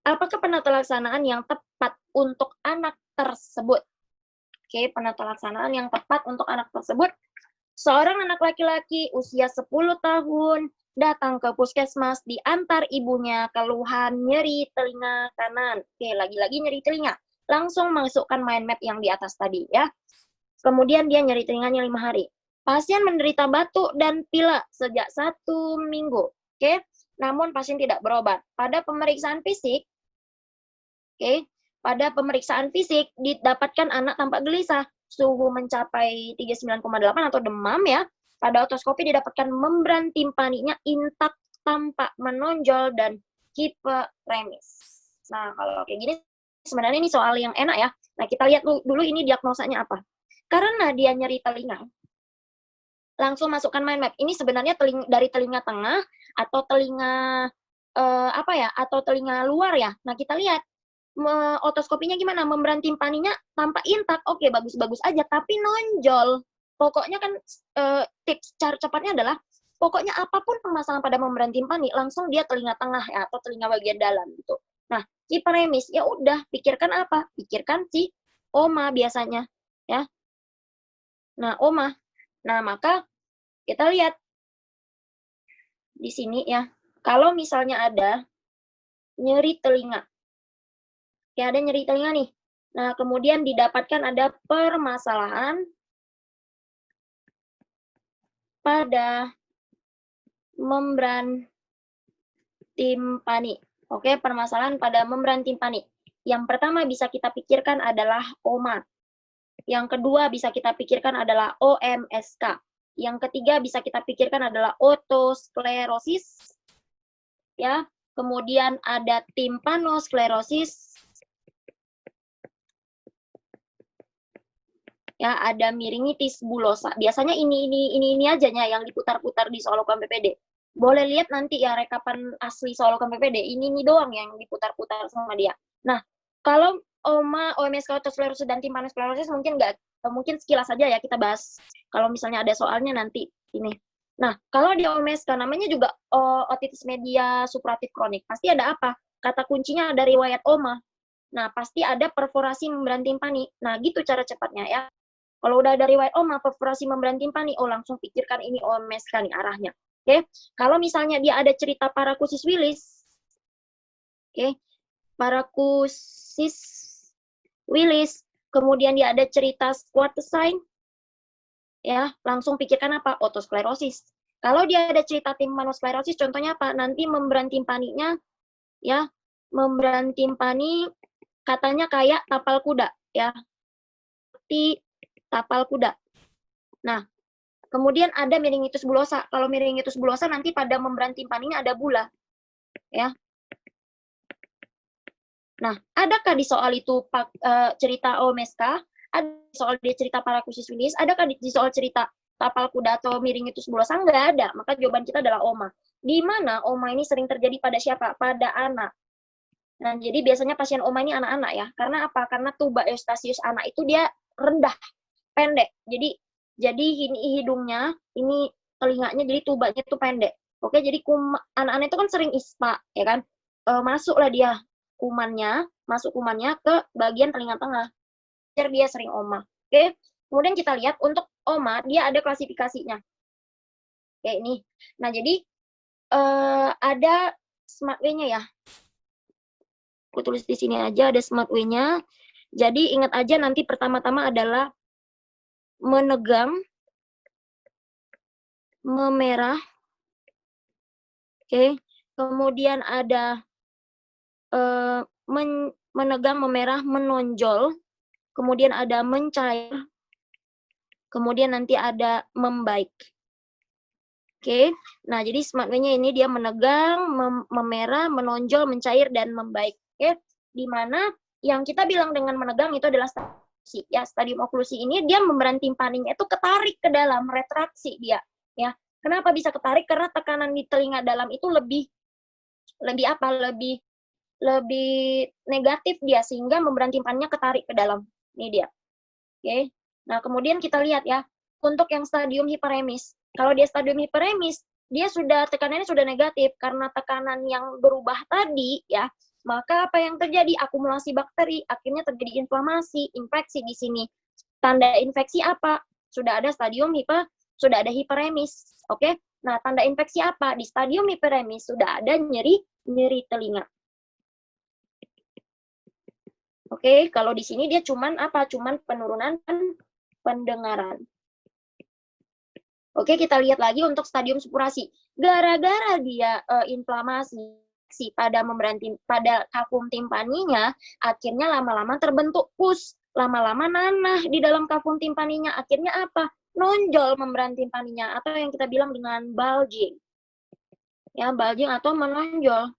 Apakah penata laksanaan yang tepat untuk anak tersebut? Oke, penata laksanaan yang tepat untuk anak tersebut. Seorang anak laki-laki usia 10 tahun datang ke puskesmas diantar ibunya keluhan nyeri telinga kanan. Oke, lagi-lagi nyeri telinga. Langsung masukkan mind map yang di atas tadi ya. Kemudian dia nyeri telinganya 5 hari. Pasien menderita batuk dan pilek sejak 1 minggu. Oke, namun pasien tidak berobat. Pada pemeriksaan fisik, pada pemeriksaan fisik didapatkan anak tampak gelisah, suhu mencapai 39,8 atau demam ya. Pada otoskopi didapatkan membran timpaninya intak, tampak menonjol dan hiperemis. Nah, kalau kayak gini sebenarnya ini soal yang enak ya. Nah, kita lihat dulu ini diagnosanya apa. Karena dia nyeri telinga, langsung masukkan mind map. Ini sebenarnya dari telinga tengah atau telinga atau telinga luar ya. Nah, kita lihat otoskopinya gimana, membran timpaninya tampak intak, oke, bagus-bagus aja, tapi nonjol. Pokoknya kan tips cara cepatnya adalah pokoknya apapun permasalahan pada membran timpani langsung dia telinga tengah ya, atau telinga bagian dalam gitu. Nah, hiperemis ya udah, pikirkan apa? Pikirkan si oma biasanya ya. Nah, oma. Nah, maka kita lihat di sini ya. Kalau misalnya ada nyeri telinga, ya ada nyeri telinga nih. Nah, kemudian didapatkan ada permasalahan pada membran timpani. Oke, permasalahan pada membran timpani. Yang pertama bisa kita pikirkan adalah OMA. Yang kedua bisa kita pikirkan adalah OMSK. Yang ketiga bisa kita pikirkan adalah otosklerosis. Ya, kemudian ada timpanosklerosis. Ya, ada miringitis bulosa. Biasanya ini aja yang diputar-putar di Soalokan PPD. Boleh lihat nanti ya rekapan asli Soalokan PPD. Ini doang yang diputar-putar sama dia. Nah, kalau OMA, OMSK, otosklerosis dan timpanosklerosis mungkin sekilas saja ya kita bahas. Kalau misalnya ada soalnya nanti ini. Nah, kalau di OMSK namanya juga otitis media supuratif kronik. Pasti ada apa? Kata kuncinya ada riwayat OMA. Nah, pasti ada perforasi membran timpani. Nah, gitu cara cepatnya ya. Kalau udah ada riwayat OMA, perforasi membran timpani, langsung pikirkan ini OMSK nih arahnya. Oke, kalau misalnya dia ada cerita parakusis Willis, parakusis Willis, kemudian dia ada cerita Schwartz sign, ya langsung pikirkan apa? Otosklerosis. Kalau dia ada cerita timpanosklerosis, contohnya apa? Nanti membran timpaninya, ya membran timpani katanya kayak tapal kuda, ya seperti tapal kuda. Nah, kemudian ada miringitis bulosa. Kalau miringitis bulosa nanti pada membran timpaninya ada bula. Ya. Nah, adakah di soal itu cerita OMSK? Ada soal dia cerita parakusis Willis? Adakah di soal cerita tapal kuda atau miringitis bulosa? Enggak ada. Maka jawaban kita adalah OMA. Di mana OMA ini sering terjadi pada siapa? Pada anak. Nah, jadi biasanya pasien OMA ini anak-anak ya. Karena apa? Karena tuba eustasius anak itu dia rendah, pendek. Jadi ini hidungnya, ini telinganya, jadi tubanya itu pendek. Oke, jadi anak-anak itu kan sering ispa, ya kan? Masuklah dia masuk kumannya ke bagian telinga tengah. Jadi dia sering OMA. Oke, kemudian kita lihat untuk OMA, dia ada klasifikasinya. Kayak ini. Nah, jadi ada smart way-nya ya. Aku tulis di sini aja, ada smart way-nya. Jadi ingat aja nanti pertama-tama adalah menegang, memerah, kemudian ada menegang, memerah, menonjol, kemudian ada mencair, kemudian nanti ada membaik. Nah jadi smart way-nya ini dia menegang, memerah, menonjol, mencair, dan membaik. Di mana yang kita bilang dengan menegang itu adalah ya, stadium oklusi ini dia membran timpaninya itu ketarik ke dalam, retraksi dia, ya. Kenapa bisa ketarik? Karena tekanan di telinga dalam itu lebih negatif dia, sehingga membran timpaninya ketarik ke dalam. Ini dia. Nah, kemudian kita lihat ya, untuk yang stadium hiperemis. Kalau dia stadium hiperemis, dia tekanannya sudah negatif karena tekanan yang berubah tadi ya. Maka apa yang terjadi? Akumulasi bakteri, akhirnya terjadi inflamasi, infeksi di sini. Tanda infeksi apa? Sudah ada stadium sudah ada hiperemis. Oke. Nah, tanda infeksi apa? Di stadium hiperemis sudah ada nyeri telinga. Oke, kalau di sini dia cuman apa? Cuman penurunan pendengaran. Oke, kita lihat lagi untuk stadium supurasi. Gara-gara dia inflamasi pada kafum timpaninya, akhirnya lama-lama terbentuk pus, lama-lama nanah di dalam kafum timpaninya. Akhirnya apa? Nonjol membran timpaninya atau yang kita bilang dengan bulging. Ya, bulging atau menonjol.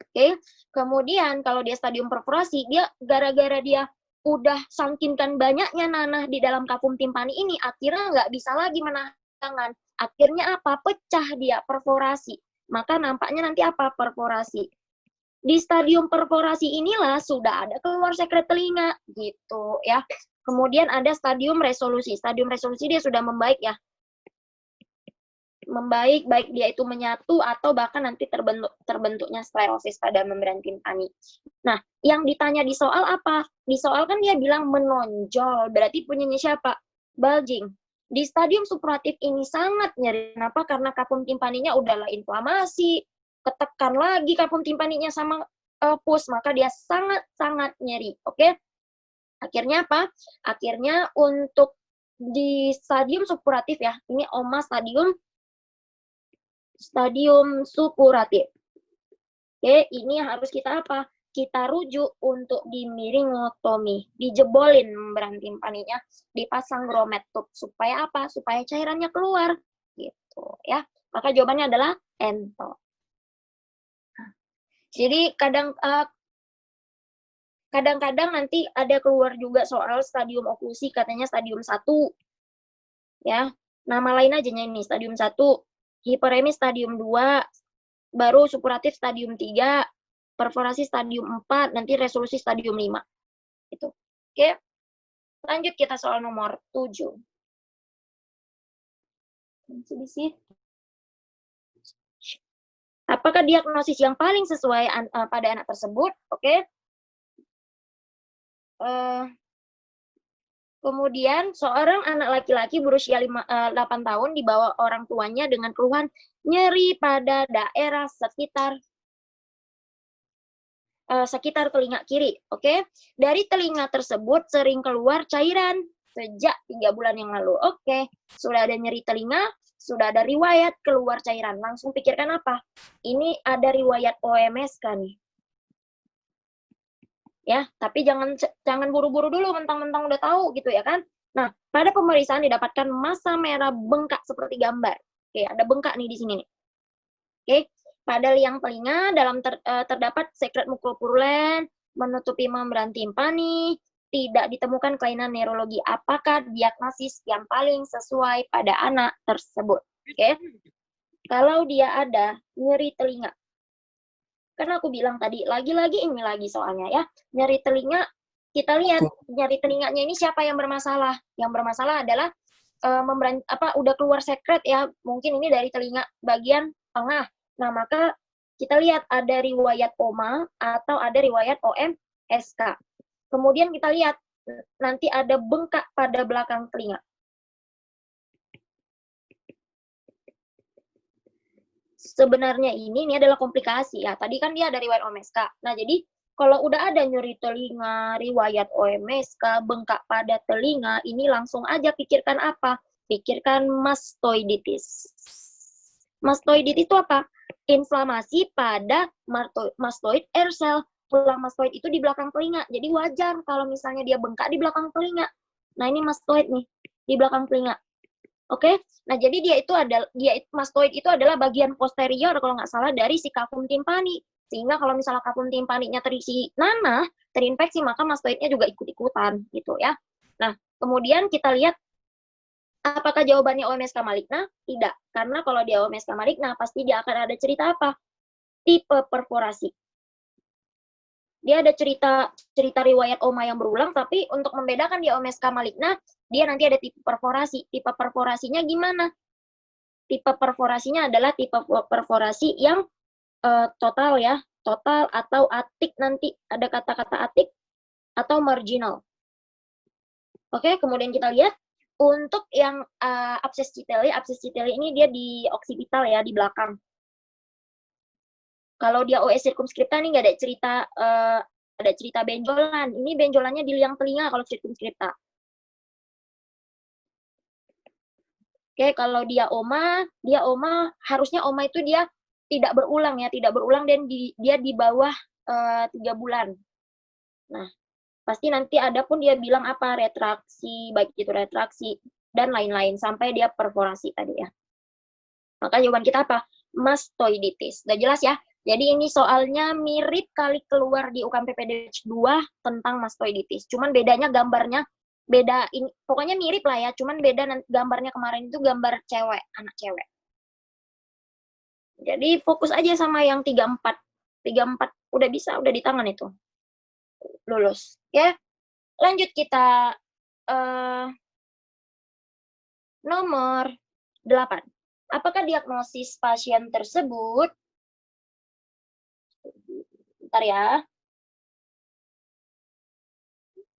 Oke, kemudian kalau dia stadium perforasi, dia gara-gara dia udah sangkinkan banyaknya nanah di dalam kafum timpani ini, akhirnya nggak bisa lagi menahan tangan. Akhirnya apa? Pecah dia, perforasi. Maka nampaknya nanti apa? Perforasi. Di stadium perforasi inilah sudah ada keluar sekret telinga, gitu ya. Kemudian ada stadium resolusi. Stadium resolusi dia sudah membaik ya. Membaik, baik dia itu menyatu atau bahkan nanti terbentuknya sklerosis pada membran timpani. Nah, yang ditanya di soal apa? Di soal kan dia bilang menonjol, berarti punyanya siapa? Bulging. Di stadium supuratif ini sangat nyeri. Kenapa? Karena kafum timpaninya udahlah inflamasi, ketekan lagi kafum timpaninya sama pus, maka dia sangat-sangat nyeri. Oke? Akhirnya apa? Akhirnya untuk di stadium supuratif ya, ini OMA stadium supuratif. Oke, ini harus kita apa? Kita rujuk untuk dimiringotomi, dijebolin membran timpaninya, dipasang grommet tube supaya apa? Supaya cairannya keluar, gitu ya. Maka jawabannya adalah ento. Jadi kadang-kadang nanti ada keluar juga soal stadium oklusi, katanya stadium 1. Ya, nama lain aja ini stadium 1. Hiperemis stadium 2, baru supuratif stadium 3, perforasi stadium 4, nanti resolusi stadium 5. Gitu. Oke. Lanjut kita soal nomor 7. Apakah diagnosis yang paling sesuai pada anak tersebut? Oke. Kemudian seorang anak laki-laki berusia 8 tahun dibawa orang tuanya dengan keluhan nyeri pada daerah sekitar telinga kiri. Oke, dari telinga tersebut sering keluar cairan sejak 3 bulan yang lalu. Oke, sudah ada nyeri telinga, sudah ada riwayat keluar cairan. Langsung pikirkan apa? Ini ada riwayat OMS kan nih. Ya, tapi jangan buru-buru dulu mentang-mentang udah tahu gitu ya kan. Nah, pada pemeriksaan didapatkan massa merah bengkak seperti gambar. Oke, ada bengkak nih di sini nih. Oke, pada liang telinga terdapat sekret mukopurulen menutupi membran timpani, tidak ditemukan kelainan neurologi. Apakah diagnosis yang paling sesuai pada anak tersebut? Oke. Kalau dia ada nyeri telinga, karena aku bilang tadi, lagi-lagi ini lagi soalnya ya, nyeri telinga, kita lihat nyeri telinganya ini siapa yang bermasalah? Yang bermasalah adalah udah keluar sekret ya, mungkin ini dari telinga bagian tengah. Nah, maka kita lihat ada riwayat OMA atau ada riwayat OMSK. Kemudian kita lihat nanti ada bengkak pada belakang telinga. Sebenarnya ini adalah komplikasi ya. Tadi kan dia ada riwayat OMSK. Nah, jadi kalau udah ada nyeri telinga, riwayat OMSK, bengkak pada telinga, ini langsung aja pikirkan apa? Pikirkan mastoiditis. Mastoiditis itu apa? Inflamasi pada mastoid air cell. Tulang mastoid itu di belakang telinga. Jadi wajar kalau misalnya dia bengkak di belakang telinga. Nah, ini mastoid nih, di belakang telinga. Oke, nah jadi mastoid itu adalah bagian posterior kalau nggak salah dari si kafum timpani. Sehingga kalau misalnya kafum timpaninya terisi nanah, terinfeksi, maka mastoidnya juga ikut-ikutan gitu ya. Nah, kemudian kita lihat apakah jawabannya OMSK maligna? Tidak, karena kalau dia OMSK maligna pasti dia akan ada cerita apa? Tipe perforasi. Dia ada cerita riwayat OMA yang berulang, tapi untuk membedakan dia OMSK maligna, dia nanti ada tipe perforasi. Tipe perforasinya gimana? Tipe perforasinya adalah tipe perforasi yang total ya, total atau atik, nanti ada kata-kata atik atau marginal. Oke, kemudian kita lihat Untuk yang abses citeli ini dia di oksipital ya, di belakang. Kalau dia OS sirkumskripta nih nggak ada cerita benjolan. Ini benjolannya di liang telinga kalau sirkumskripta. Oke, kalau dia oma harusnya oma itu dia tidak berulang dan dia di bawah 3 bulan. Nah, pasti nanti ada pun dia bilang apa, retraksi, baik itu retraksi dan lain-lain sampai dia perforasi tadi ya. Maka jawaban kita apa? Mastoiditis. Udah jelas ya? Jadi ini soalnya mirip kali keluar di UKM PPDB 2 tentang mastoiditis. Cuman bedanya gambarnya beda, ini pokoknya mirip lah ya, cuman beda gambarnya kemarin itu gambar cewek, anak cewek. Jadi fokus aja sama yang 34 udah bisa, udah di tangan itu. Lulus. Ya. Lanjut kita nomor 8. Apakah diagnosis pasien tersebut, bentar ya.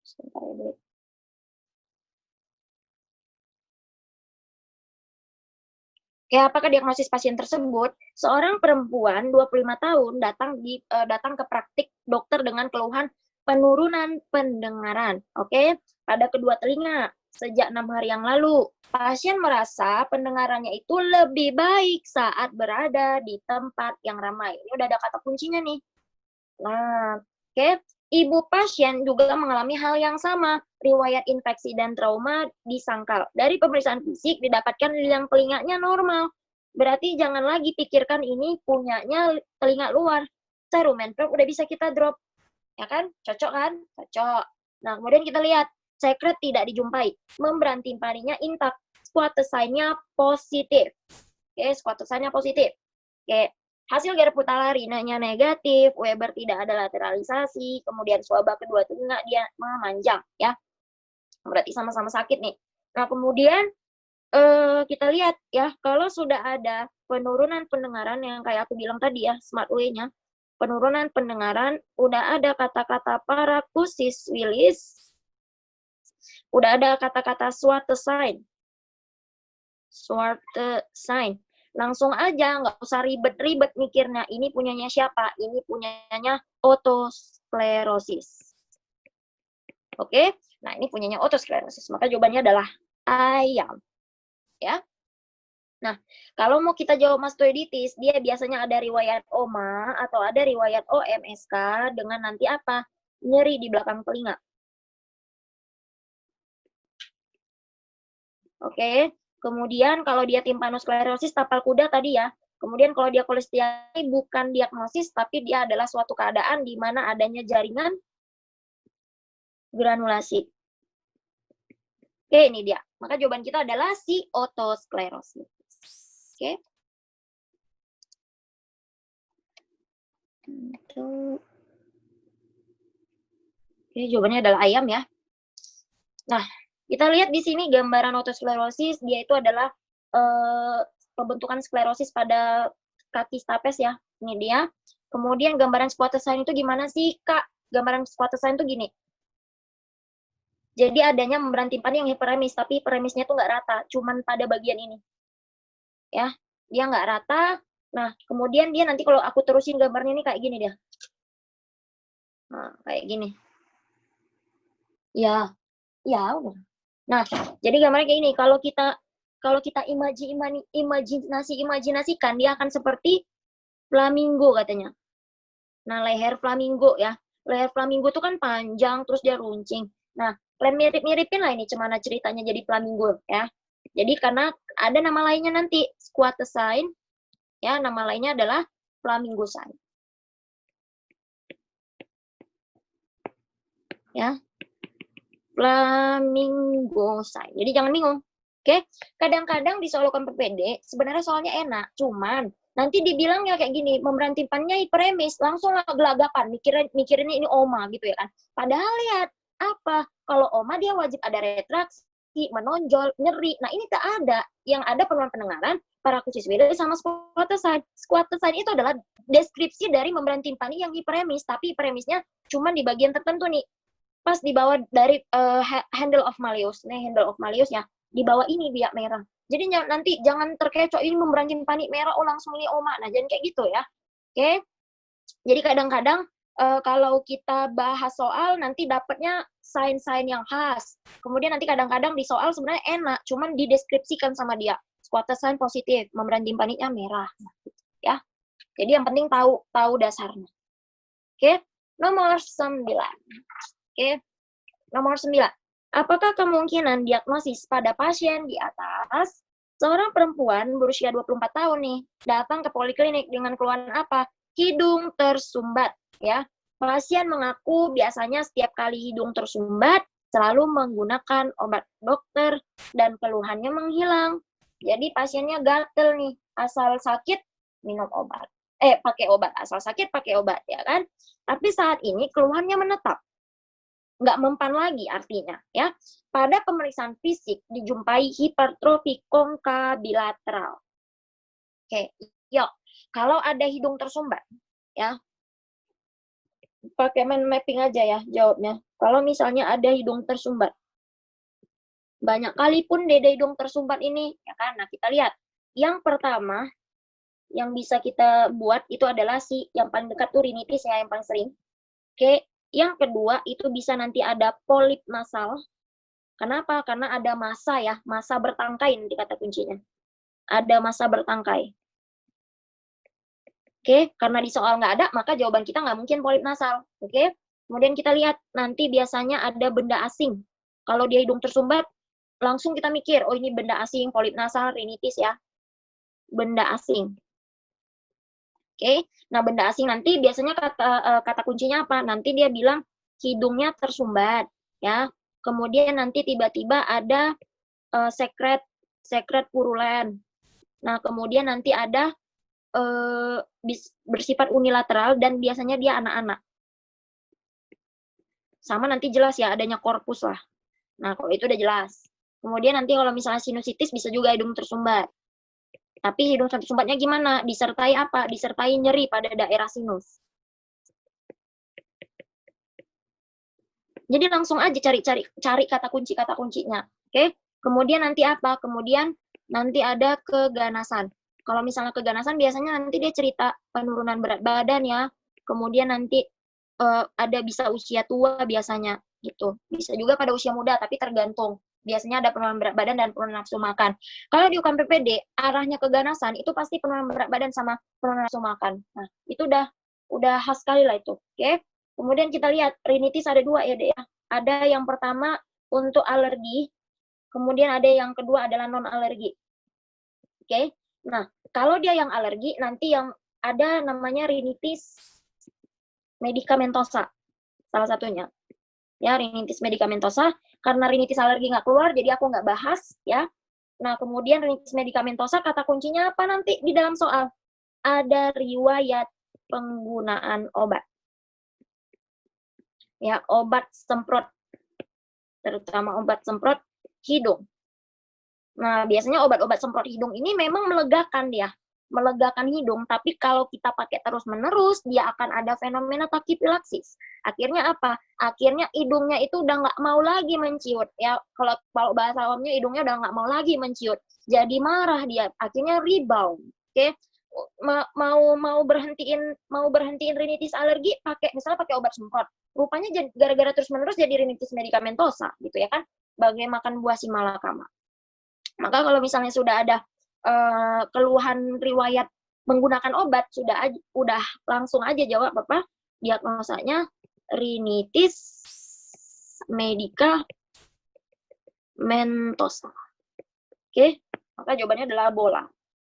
Sebentar ya, Bu. Oke, apakah diagnosis pasien tersebut, seorang perempuan 25 tahun datang ke praktik dokter dengan keluhan penurunan pendengaran, oke, pada kedua telinga sejak 6 hari yang lalu. Pasien merasa pendengarannya itu lebih baik saat berada di tempat yang ramai. Ini udah ada kata kuncinya nih. Nah, oke. Ibu pasien juga mengalami hal yang sama, riwayat infeksi dan trauma di sangkal. Dari pemeriksaan fisik didapatkan liang telinganya normal. Berarti jangan lagi pikirkan ini punyanya telinga luar. Cerumen probe udah bisa kita drop. Ya kan? Cocok kan? Cocok. Nah, kemudian kita lihat, sekret tidak dijumpai. Membran timpaninya intak. Squatter sign-nya positif. Oke, squatter sign-nya positif. Oke. Hasil garap putarinanya negatif, Weber tidak ada lateralisasi, kemudian swaba kedua telinga dia memanjang, ya. Berarti sama-sama sakit nih. Nah, kemudian kita lihat ya, kalau sudah ada penurunan pendengaran yang kayak aku bilang tadi ya, smart way-nya, penurunan pendengaran, udah ada kata-kata paracusis willis, udah ada kata-kata Swarte sign. Langsung aja, nggak usah ribet-ribet mikirnya, ini punyanya siapa, ini punyanya otosklerosis. Oke, nah ini punyanya otosklerosis, maka jawabannya adalah ayam. Ya. Nah, kalau mau kita jawab mastoiditis, dia biasanya ada riwayat OMA atau ada riwayat OMSK dengan nanti apa? Nyeri di belakang telinga. Oke. Kemudian kalau dia timpanosklerosis tapal kuda tadi ya. Kemudian kalau dia kolestial bukan diagnosis, tapi dia adalah suatu keadaan di mana adanya jaringan granulasi. Oke, ini dia. Maka jawaban kita adalah si otosklerosis. Oke. Oke, jawabannya adalah ayam ya. Nah, kita lihat di sini gambaran otosklerosis, dia itu adalah pembentukan sklerosis pada kaki stapes ya. Ini dia. Kemudian gambaran squatter sign itu gimana sih, Kak? Gambaran squatter sign itu gini. Jadi adanya membran timpani yang hiperemis, tapi hiperemisnya itu nggak rata, cuman pada bagian ini. Ya, dia nggak rata. Nah, kemudian dia nanti kalau aku terusin gambarnya ini kayak gini dia. Nah, kayak gini. Ya, ya udah. Nah, jadi gambarnya kayak gini, kalau kita imajinasikan dia akan seperti flamingo katanya. Nah, leher flamingo ya. Leher flamingo itu kan panjang terus dia runcing. Nah, mirip-miripin lah ini gimana ceritanya jadi flamingo ya. Jadi karena ada nama lainnya nanti, squatter sign ya, nama lainnya adalah flamingo sign. Ya. Flamingo sign. Jadi jangan bingung. Oke, kadang-kadang di soal UKM PPD sebenarnya soalnya enak, cuman nanti dibilangnya kayak gini, membran timpannya hiperemis, langsung gelagapan, mikirin ini oma gitu ya kan. Padahal lihat apa? Kalau oma dia wajib ada retraksi, menonjol, nyeri. Nah, ini tak ada. Yang ada penurunan pendengaran, paracusis willis sama squatter sign. Squatter sign itu adalah deskripsi dari membran timpani yang hiperemis, tapi hiperemisnya cuma di bagian tertentu nih. Pas di bawah dari handle of Malleus. Nih handle of Malleus ya. di bawah ini biak merah. Jadi nanti jangan terkecoh ini memberanjing panik merah, oh langsung ini oma. Nah, jangan kayak gitu ya. Oke. Jadi kadang-kadang kalau kita bahas soal nanti dapatnya sign-sign yang khas. Kemudian nanti kadang-kadang di soal sebenarnya enak, cuman dideskripsikan sama dia. Quarter sign positif, memberanjing paniknya merah. Nah, gitu, ya. Jadi yang penting tahu dasarnya. Oke. Nomor 9. Oke. Nomor 9. Apakah kemungkinan diagnosis pada pasien di atas? Seorang perempuan berusia 24 tahun nih, datang ke poliklinik dengan keluhan apa? Hidung tersumbat, ya. Pasien mengaku biasanya setiap kali hidung tersumbat selalu menggunakan obat dokter dan keluhannya menghilang. Jadi pasiennya gatel nih, asal sakit minum obat. Pakai obat, asal sakit pakai obat, ya kan? Tapi saat ini keluhannya menetap. Nggak mempan lagi artinya, ya. Pada pemeriksaan fisik dijumpai hipertrofi konka bilateral. Oke, yuk. Kalau ada hidung tersumbat, ya, pakai mind mapping aja ya jawabnya. Kalau misalnya ada hidung tersumbat, banyak kali pun dede hidung tersumbat ini, ya kan? Nah, kita lihat. Yang pertama, yang bisa kita buat itu adalah yang paling dekat tuh rinitis ya, yang paling sering. Oke, yang kedua itu bisa nanti ada polip nasal. Kenapa? Karena ada massa ya, massa bertangkai nanti kata kuncinya. Ada massa bertangkai. Oke, karena di soal nggak ada, maka jawaban kita nggak mungkin polip nasal. Oke, kemudian kita lihat nanti biasanya ada benda asing. Kalau dia hidung tersumbat, langsung kita mikir, oh ini benda asing, polip nasal, rinitis ya. Benda asing. Oke, nah benda asing nanti biasanya kata kuncinya apa? Nanti dia bilang hidungnya tersumbat, ya. Kemudian nanti tiba-tiba ada sekret purulen. Nah, kemudian nanti ada bersifat unilateral dan biasanya dia anak-anak. Sama nanti jelas ya adanya korpus lah. Nah, kalau itu udah jelas. Kemudian nanti kalau misalnya sinusitis bisa juga hidung tersumbat. Tapi hidung tersumbatnya gimana? Disertai apa? Disertai nyeri pada daerah sinus. Jadi langsung aja cari kata kuncinya. Oke? Kemudian nanti apa? Kemudian nanti ada keganasan. Kalau misalnya keganasan biasanya nanti dia cerita penurunan berat badan ya. Kemudian nanti ada bisa usia tua biasanya gitu. Bisa juga pada usia muda tapi tergantung. Biasanya ada penurunan berat badan dan penurunan nafsu makan. Kalau di UKM PPD arahnya keganasan itu pasti penurunan berat badan sama penurunan nafsu makan. Nah, itu udah khas sekali lah itu. Oke? Kemudian kita lihat rinitis ada 2 ya, Dek ya. Ada yang pertama untuk alergi, kemudian ada yang kedua adalah non alergi. Oke? Nah, kalau dia yang alergi nanti yang ada namanya rinitis medikamentosa salah satunya. Ya, rinitis medikamentosa, karena rinitis alergi nggak keluar, jadi aku nggak bahas, ya. Nah, kemudian rinitis medikamentosa, kata kuncinya apa nanti di dalam soal? Ada riwayat penggunaan obat. Ya, obat semprot, terutama obat semprot hidung. Nah, biasanya obat-obat semprot hidung ini memang melegakan hidung, tapi kalau kita pakai terus-menerus, dia akan ada fenomena takipilaksis. Akhirnya apa? Akhirnya hidungnya itu udah nggak mau lagi menciut. Ya, kalau bahasa awamnya hidungnya udah nggak mau lagi menciut. Jadi marah dia, akhirnya rebound. Oke? Mau berhentiin rinitis alergi misalnya pakai obat semprot. Rupanya gara-gara terus-menerus jadi rinitis medikamentosa gitu ya kan? Bagai makan buah simalakama. Maka kalau misalnya sudah ada keluhan riwayat menggunakan obat, udah langsung aja jawab apa? Diagnosanya rinitis medikamentosa. Oke, maka jawabannya adalah bola.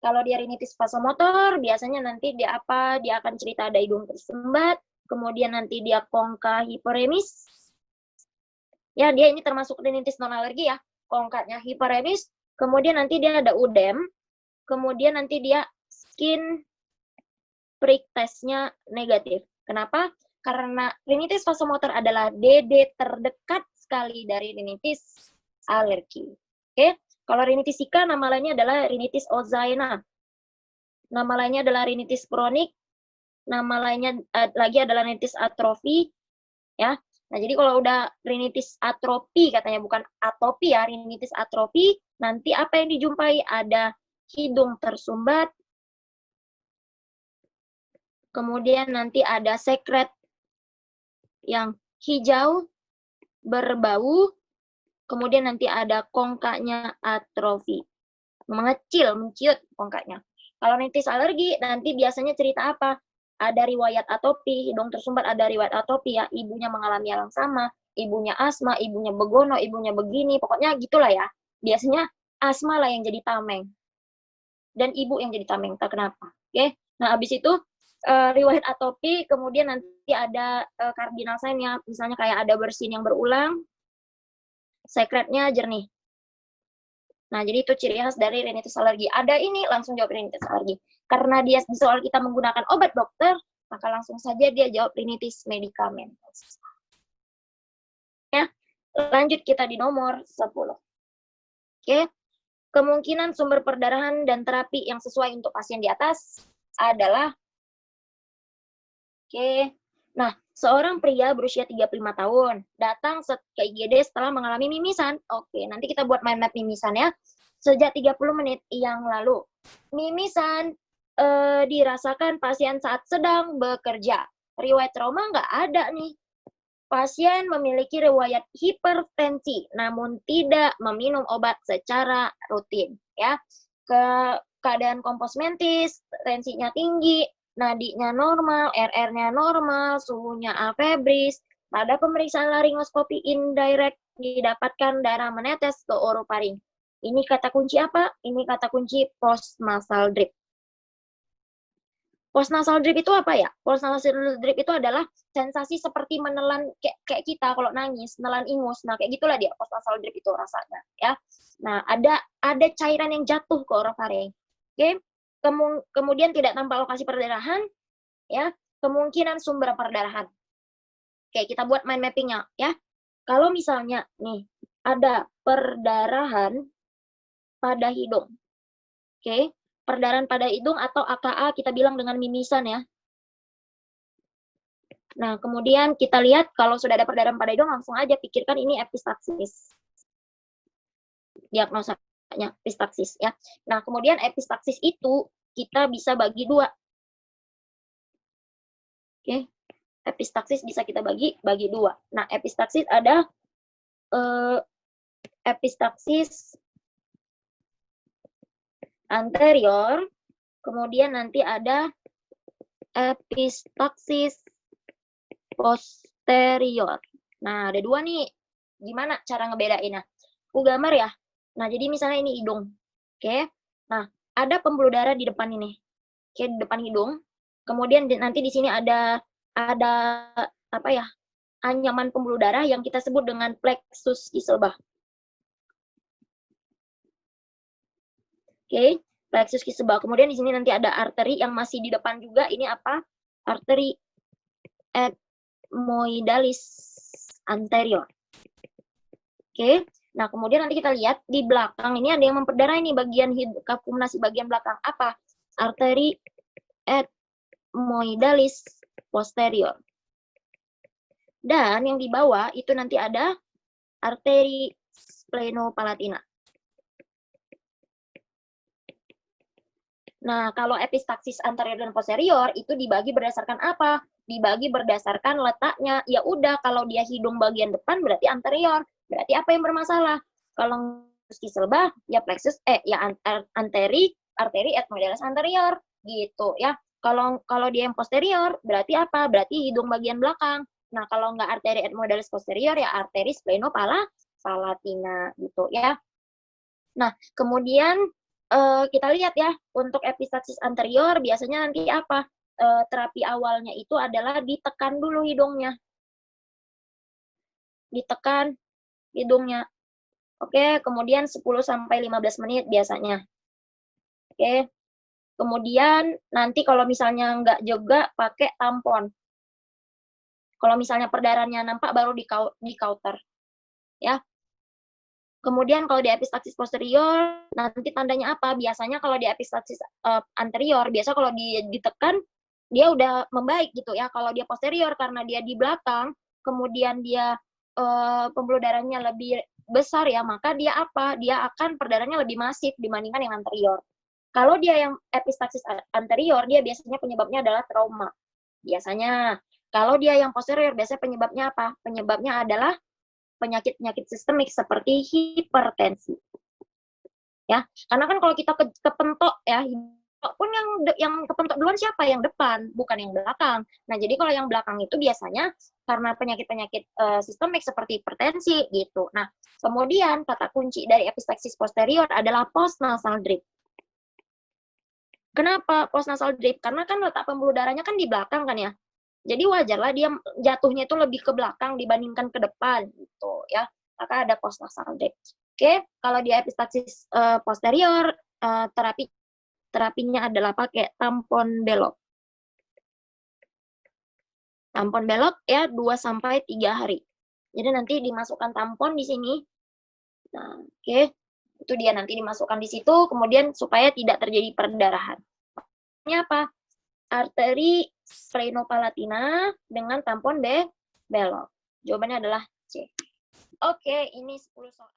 Kalau dia rinitis vasomotor, biasanya nanti dia apa? Dia akan cerita ada hidung tersumbat, kemudian nanti dia kongka hiperemis. Ya, dia ini termasuk rinitis non alergi ya. Kongkanya hiperemis, kemudian nanti dia ada udem, kemudian nanti dia skin prick testnya negatif. Kenapa? Karena rinitis vasomotor adalah DD terdekat sekali dari rinitis alergi. Oke? Kalau rinitis Zika, nama lainnya adalah rinitis Ozaena. Nama lainnya adalah rinitis kronik. Nama lainnya lagi adalah rinitis atrofi. Ya. Nah, jadi kalau udah rinitis atropi, katanya bukan atopi ya, rinitis atropi, nanti apa yang dijumpai? Ada hidung tersumbat, kemudian nanti ada sekret yang hijau, berbau, kemudian nanti ada kongkanya atrofi, mengecil, menciut kongkanya. Kalau rinitis alergi, nanti biasanya cerita apa? Ada riwayat atopi, hidung tersumbat ada riwayat atopi ya, ibunya mengalami hal yang sama, ibunya asma, ibunya begono, ibunya begini, pokoknya gitulah ya. Biasanya asma lah yang jadi tameng. Dan ibu yang jadi tameng, tak kenapa. Oke. Nah, habis itu riwayat atopi, kemudian nanti ada cardinal sign-nya, misalnya kayak ada bersin yang berulang, sekretnya jernih. Nah, jadi itu ciri khas dari rinitis alergi. Ada ini, langsung jawab rinitis alergi. Karena dia di soal kita menggunakan obat dokter, maka langsung saja dia jawab rinitis medikamentos. Ya, lanjut kita di nomor 10. Oke, kemungkinan sumber perdarahan dan terapi yang sesuai untuk pasien di atas adalah, oke, nah, seorang pria berusia 35 tahun datang ke IGD setelah mengalami mimisan. Oke, nanti kita buat mind map mimisan ya. Sejak 30 menit yang lalu. Mimisan dirasakan pasien saat sedang bekerja. Riwayat trauma nggak ada nih. Pasien memiliki riwayat hipertensi, namun tidak meminum obat secara rutin. Ya, keadaan kompos mentis, tensinya tinggi, nadinya normal, RR-nya normal, suhunya afebris. Pada pemeriksaan laringoskopi indirect didapatkan darah menetes ke orofaring. Ini kata kunci apa? Ini kata kunci postnasal drip. Postnasal drip itu apa ya? Postnasal drip itu adalah sensasi seperti menelan kayak kita kalau nangis, menelan ingus. Nah, kayak gitulah dia postnasal drip itu rasanya, ya. Nah, ada cairan yang jatuh ke orofaring. Oke. Kemudian tidak tampak lokasi perdarahan, ya. Kemungkinan sumber perdarahan. Oke, kita buat mind mapping-nya, ya. Kalau misalnya nih ada perdarahan pada hidung. Oke, perdarahan pada hidung atau AKA kita bilang dengan mimisan ya. Nah, kemudian kita lihat kalau sudah ada perdarahan pada hidung, langsung aja pikirkan ini epistaksis. Diagnosanya epistaksis ya. Nah, kemudian epistaksis itu kita bisa bagi dua. Oke, epistaksis bisa kita bagi dua. Nah, epistaksis ada epistaksis anterior, kemudian nanti ada epistaksis posterior. Nah, ada dua nih. Gimana cara ngebedainnya? Aku gambar ya. Nah, jadi misalnya ini hidung. Oke. Nah, ada pembuluh darah di depan ini. Oke, di depan hidung. Kemudian nanti di sini ada apa ya? Anyaman pembuluh darah yang kita sebut dengan plexus Kieselbach. Oke, plexus Kieselbach. Kemudian di sini nanti ada arteri yang masih di depan juga. Ini apa? Arteri ethmoidalis anterior. Oke. Nah, kemudian nanti kita lihat di belakang ini ada yang memperdarah ini bagian kapumnasi bagian belakang. Apa? Arteri ethmoidalis posterior. Dan yang di bawah itu nanti ada arteri splenopalatina. Nah, kalau epistaksis anterior dan posterior itu dibagi berdasarkan apa? Dibagi berdasarkan letaknya. Ya udah, kalau dia hidung bagian depan berarti anterior. Berarti apa yang bermasalah? Kalau Kieselbach ya plexus arteri ethmoidalis anterior gitu ya. Kalau dia yang posterior berarti apa? Berarti hidung bagian belakang. Nah, kalau nggak arteri ethmoidalis posterior ya arteri splenopalatina gitu ya. Nah, kemudian kita lihat ya, untuk epistaksis anterior biasanya nanti apa? Terapi awalnya itu adalah ditekan dulu hidungnya. Ditekan hidungnya. Oke, kemudian 10-15 menit biasanya. Oke. Kemudian nanti kalau misalnya nggak juga pakai tampon. Kalau misalnya perdarahannya nampak baru di counter. Ya. Kemudian kalau di epistaksis posterior, nanti tandanya apa? Biasanya kalau di epistaksis anterior, biasa kalau ditekan, dia udah membaik gitu ya. Kalau dia posterior, karena dia di belakang, kemudian dia pembuluh darahnya lebih besar ya, maka dia apa? Dia akan perdarahannya lebih masif dibandingkan yang anterior. Kalau dia yang epistaxis anterior, dia biasanya penyebabnya adalah trauma. Biasanya. Kalau dia yang posterior, biasanya penyebabnya apa? Penyebabnya adalah penyakit-penyakit sistemik seperti hipertensi. Ya, karena kan kalau kita kepentok ya, pun yang kepentok duluan siapa? Yang depan, bukan yang belakang. Nah, jadi kalau yang belakang itu biasanya karena penyakit-penyakit sistemik seperti hipertensi gitu. Nah, kemudian kata kunci dari epistaxis posterior adalah postnasal drip. Kenapa postnasal drip? Karena kan letak pembuluh darahnya kan di belakang kan ya. Jadi wajarlah dia jatuhnya itu lebih ke belakang dibandingkan ke depan gitu ya. Maka ada postnasal drip. Oke, kalau di epistaxis posterior terapinya adalah pakai tampon belok. Tampon belok ya 2 sampai 3 hari. Jadi nanti dimasukkan tampon di sini. Nah, oke. Itu dia nanti dimasukkan di situ kemudian supaya tidak terjadi perdarahan. Ini apa? Arteri sphrenopalatina dengan tampon belok. Jawabannya adalah C. Oke, ini 10 soal.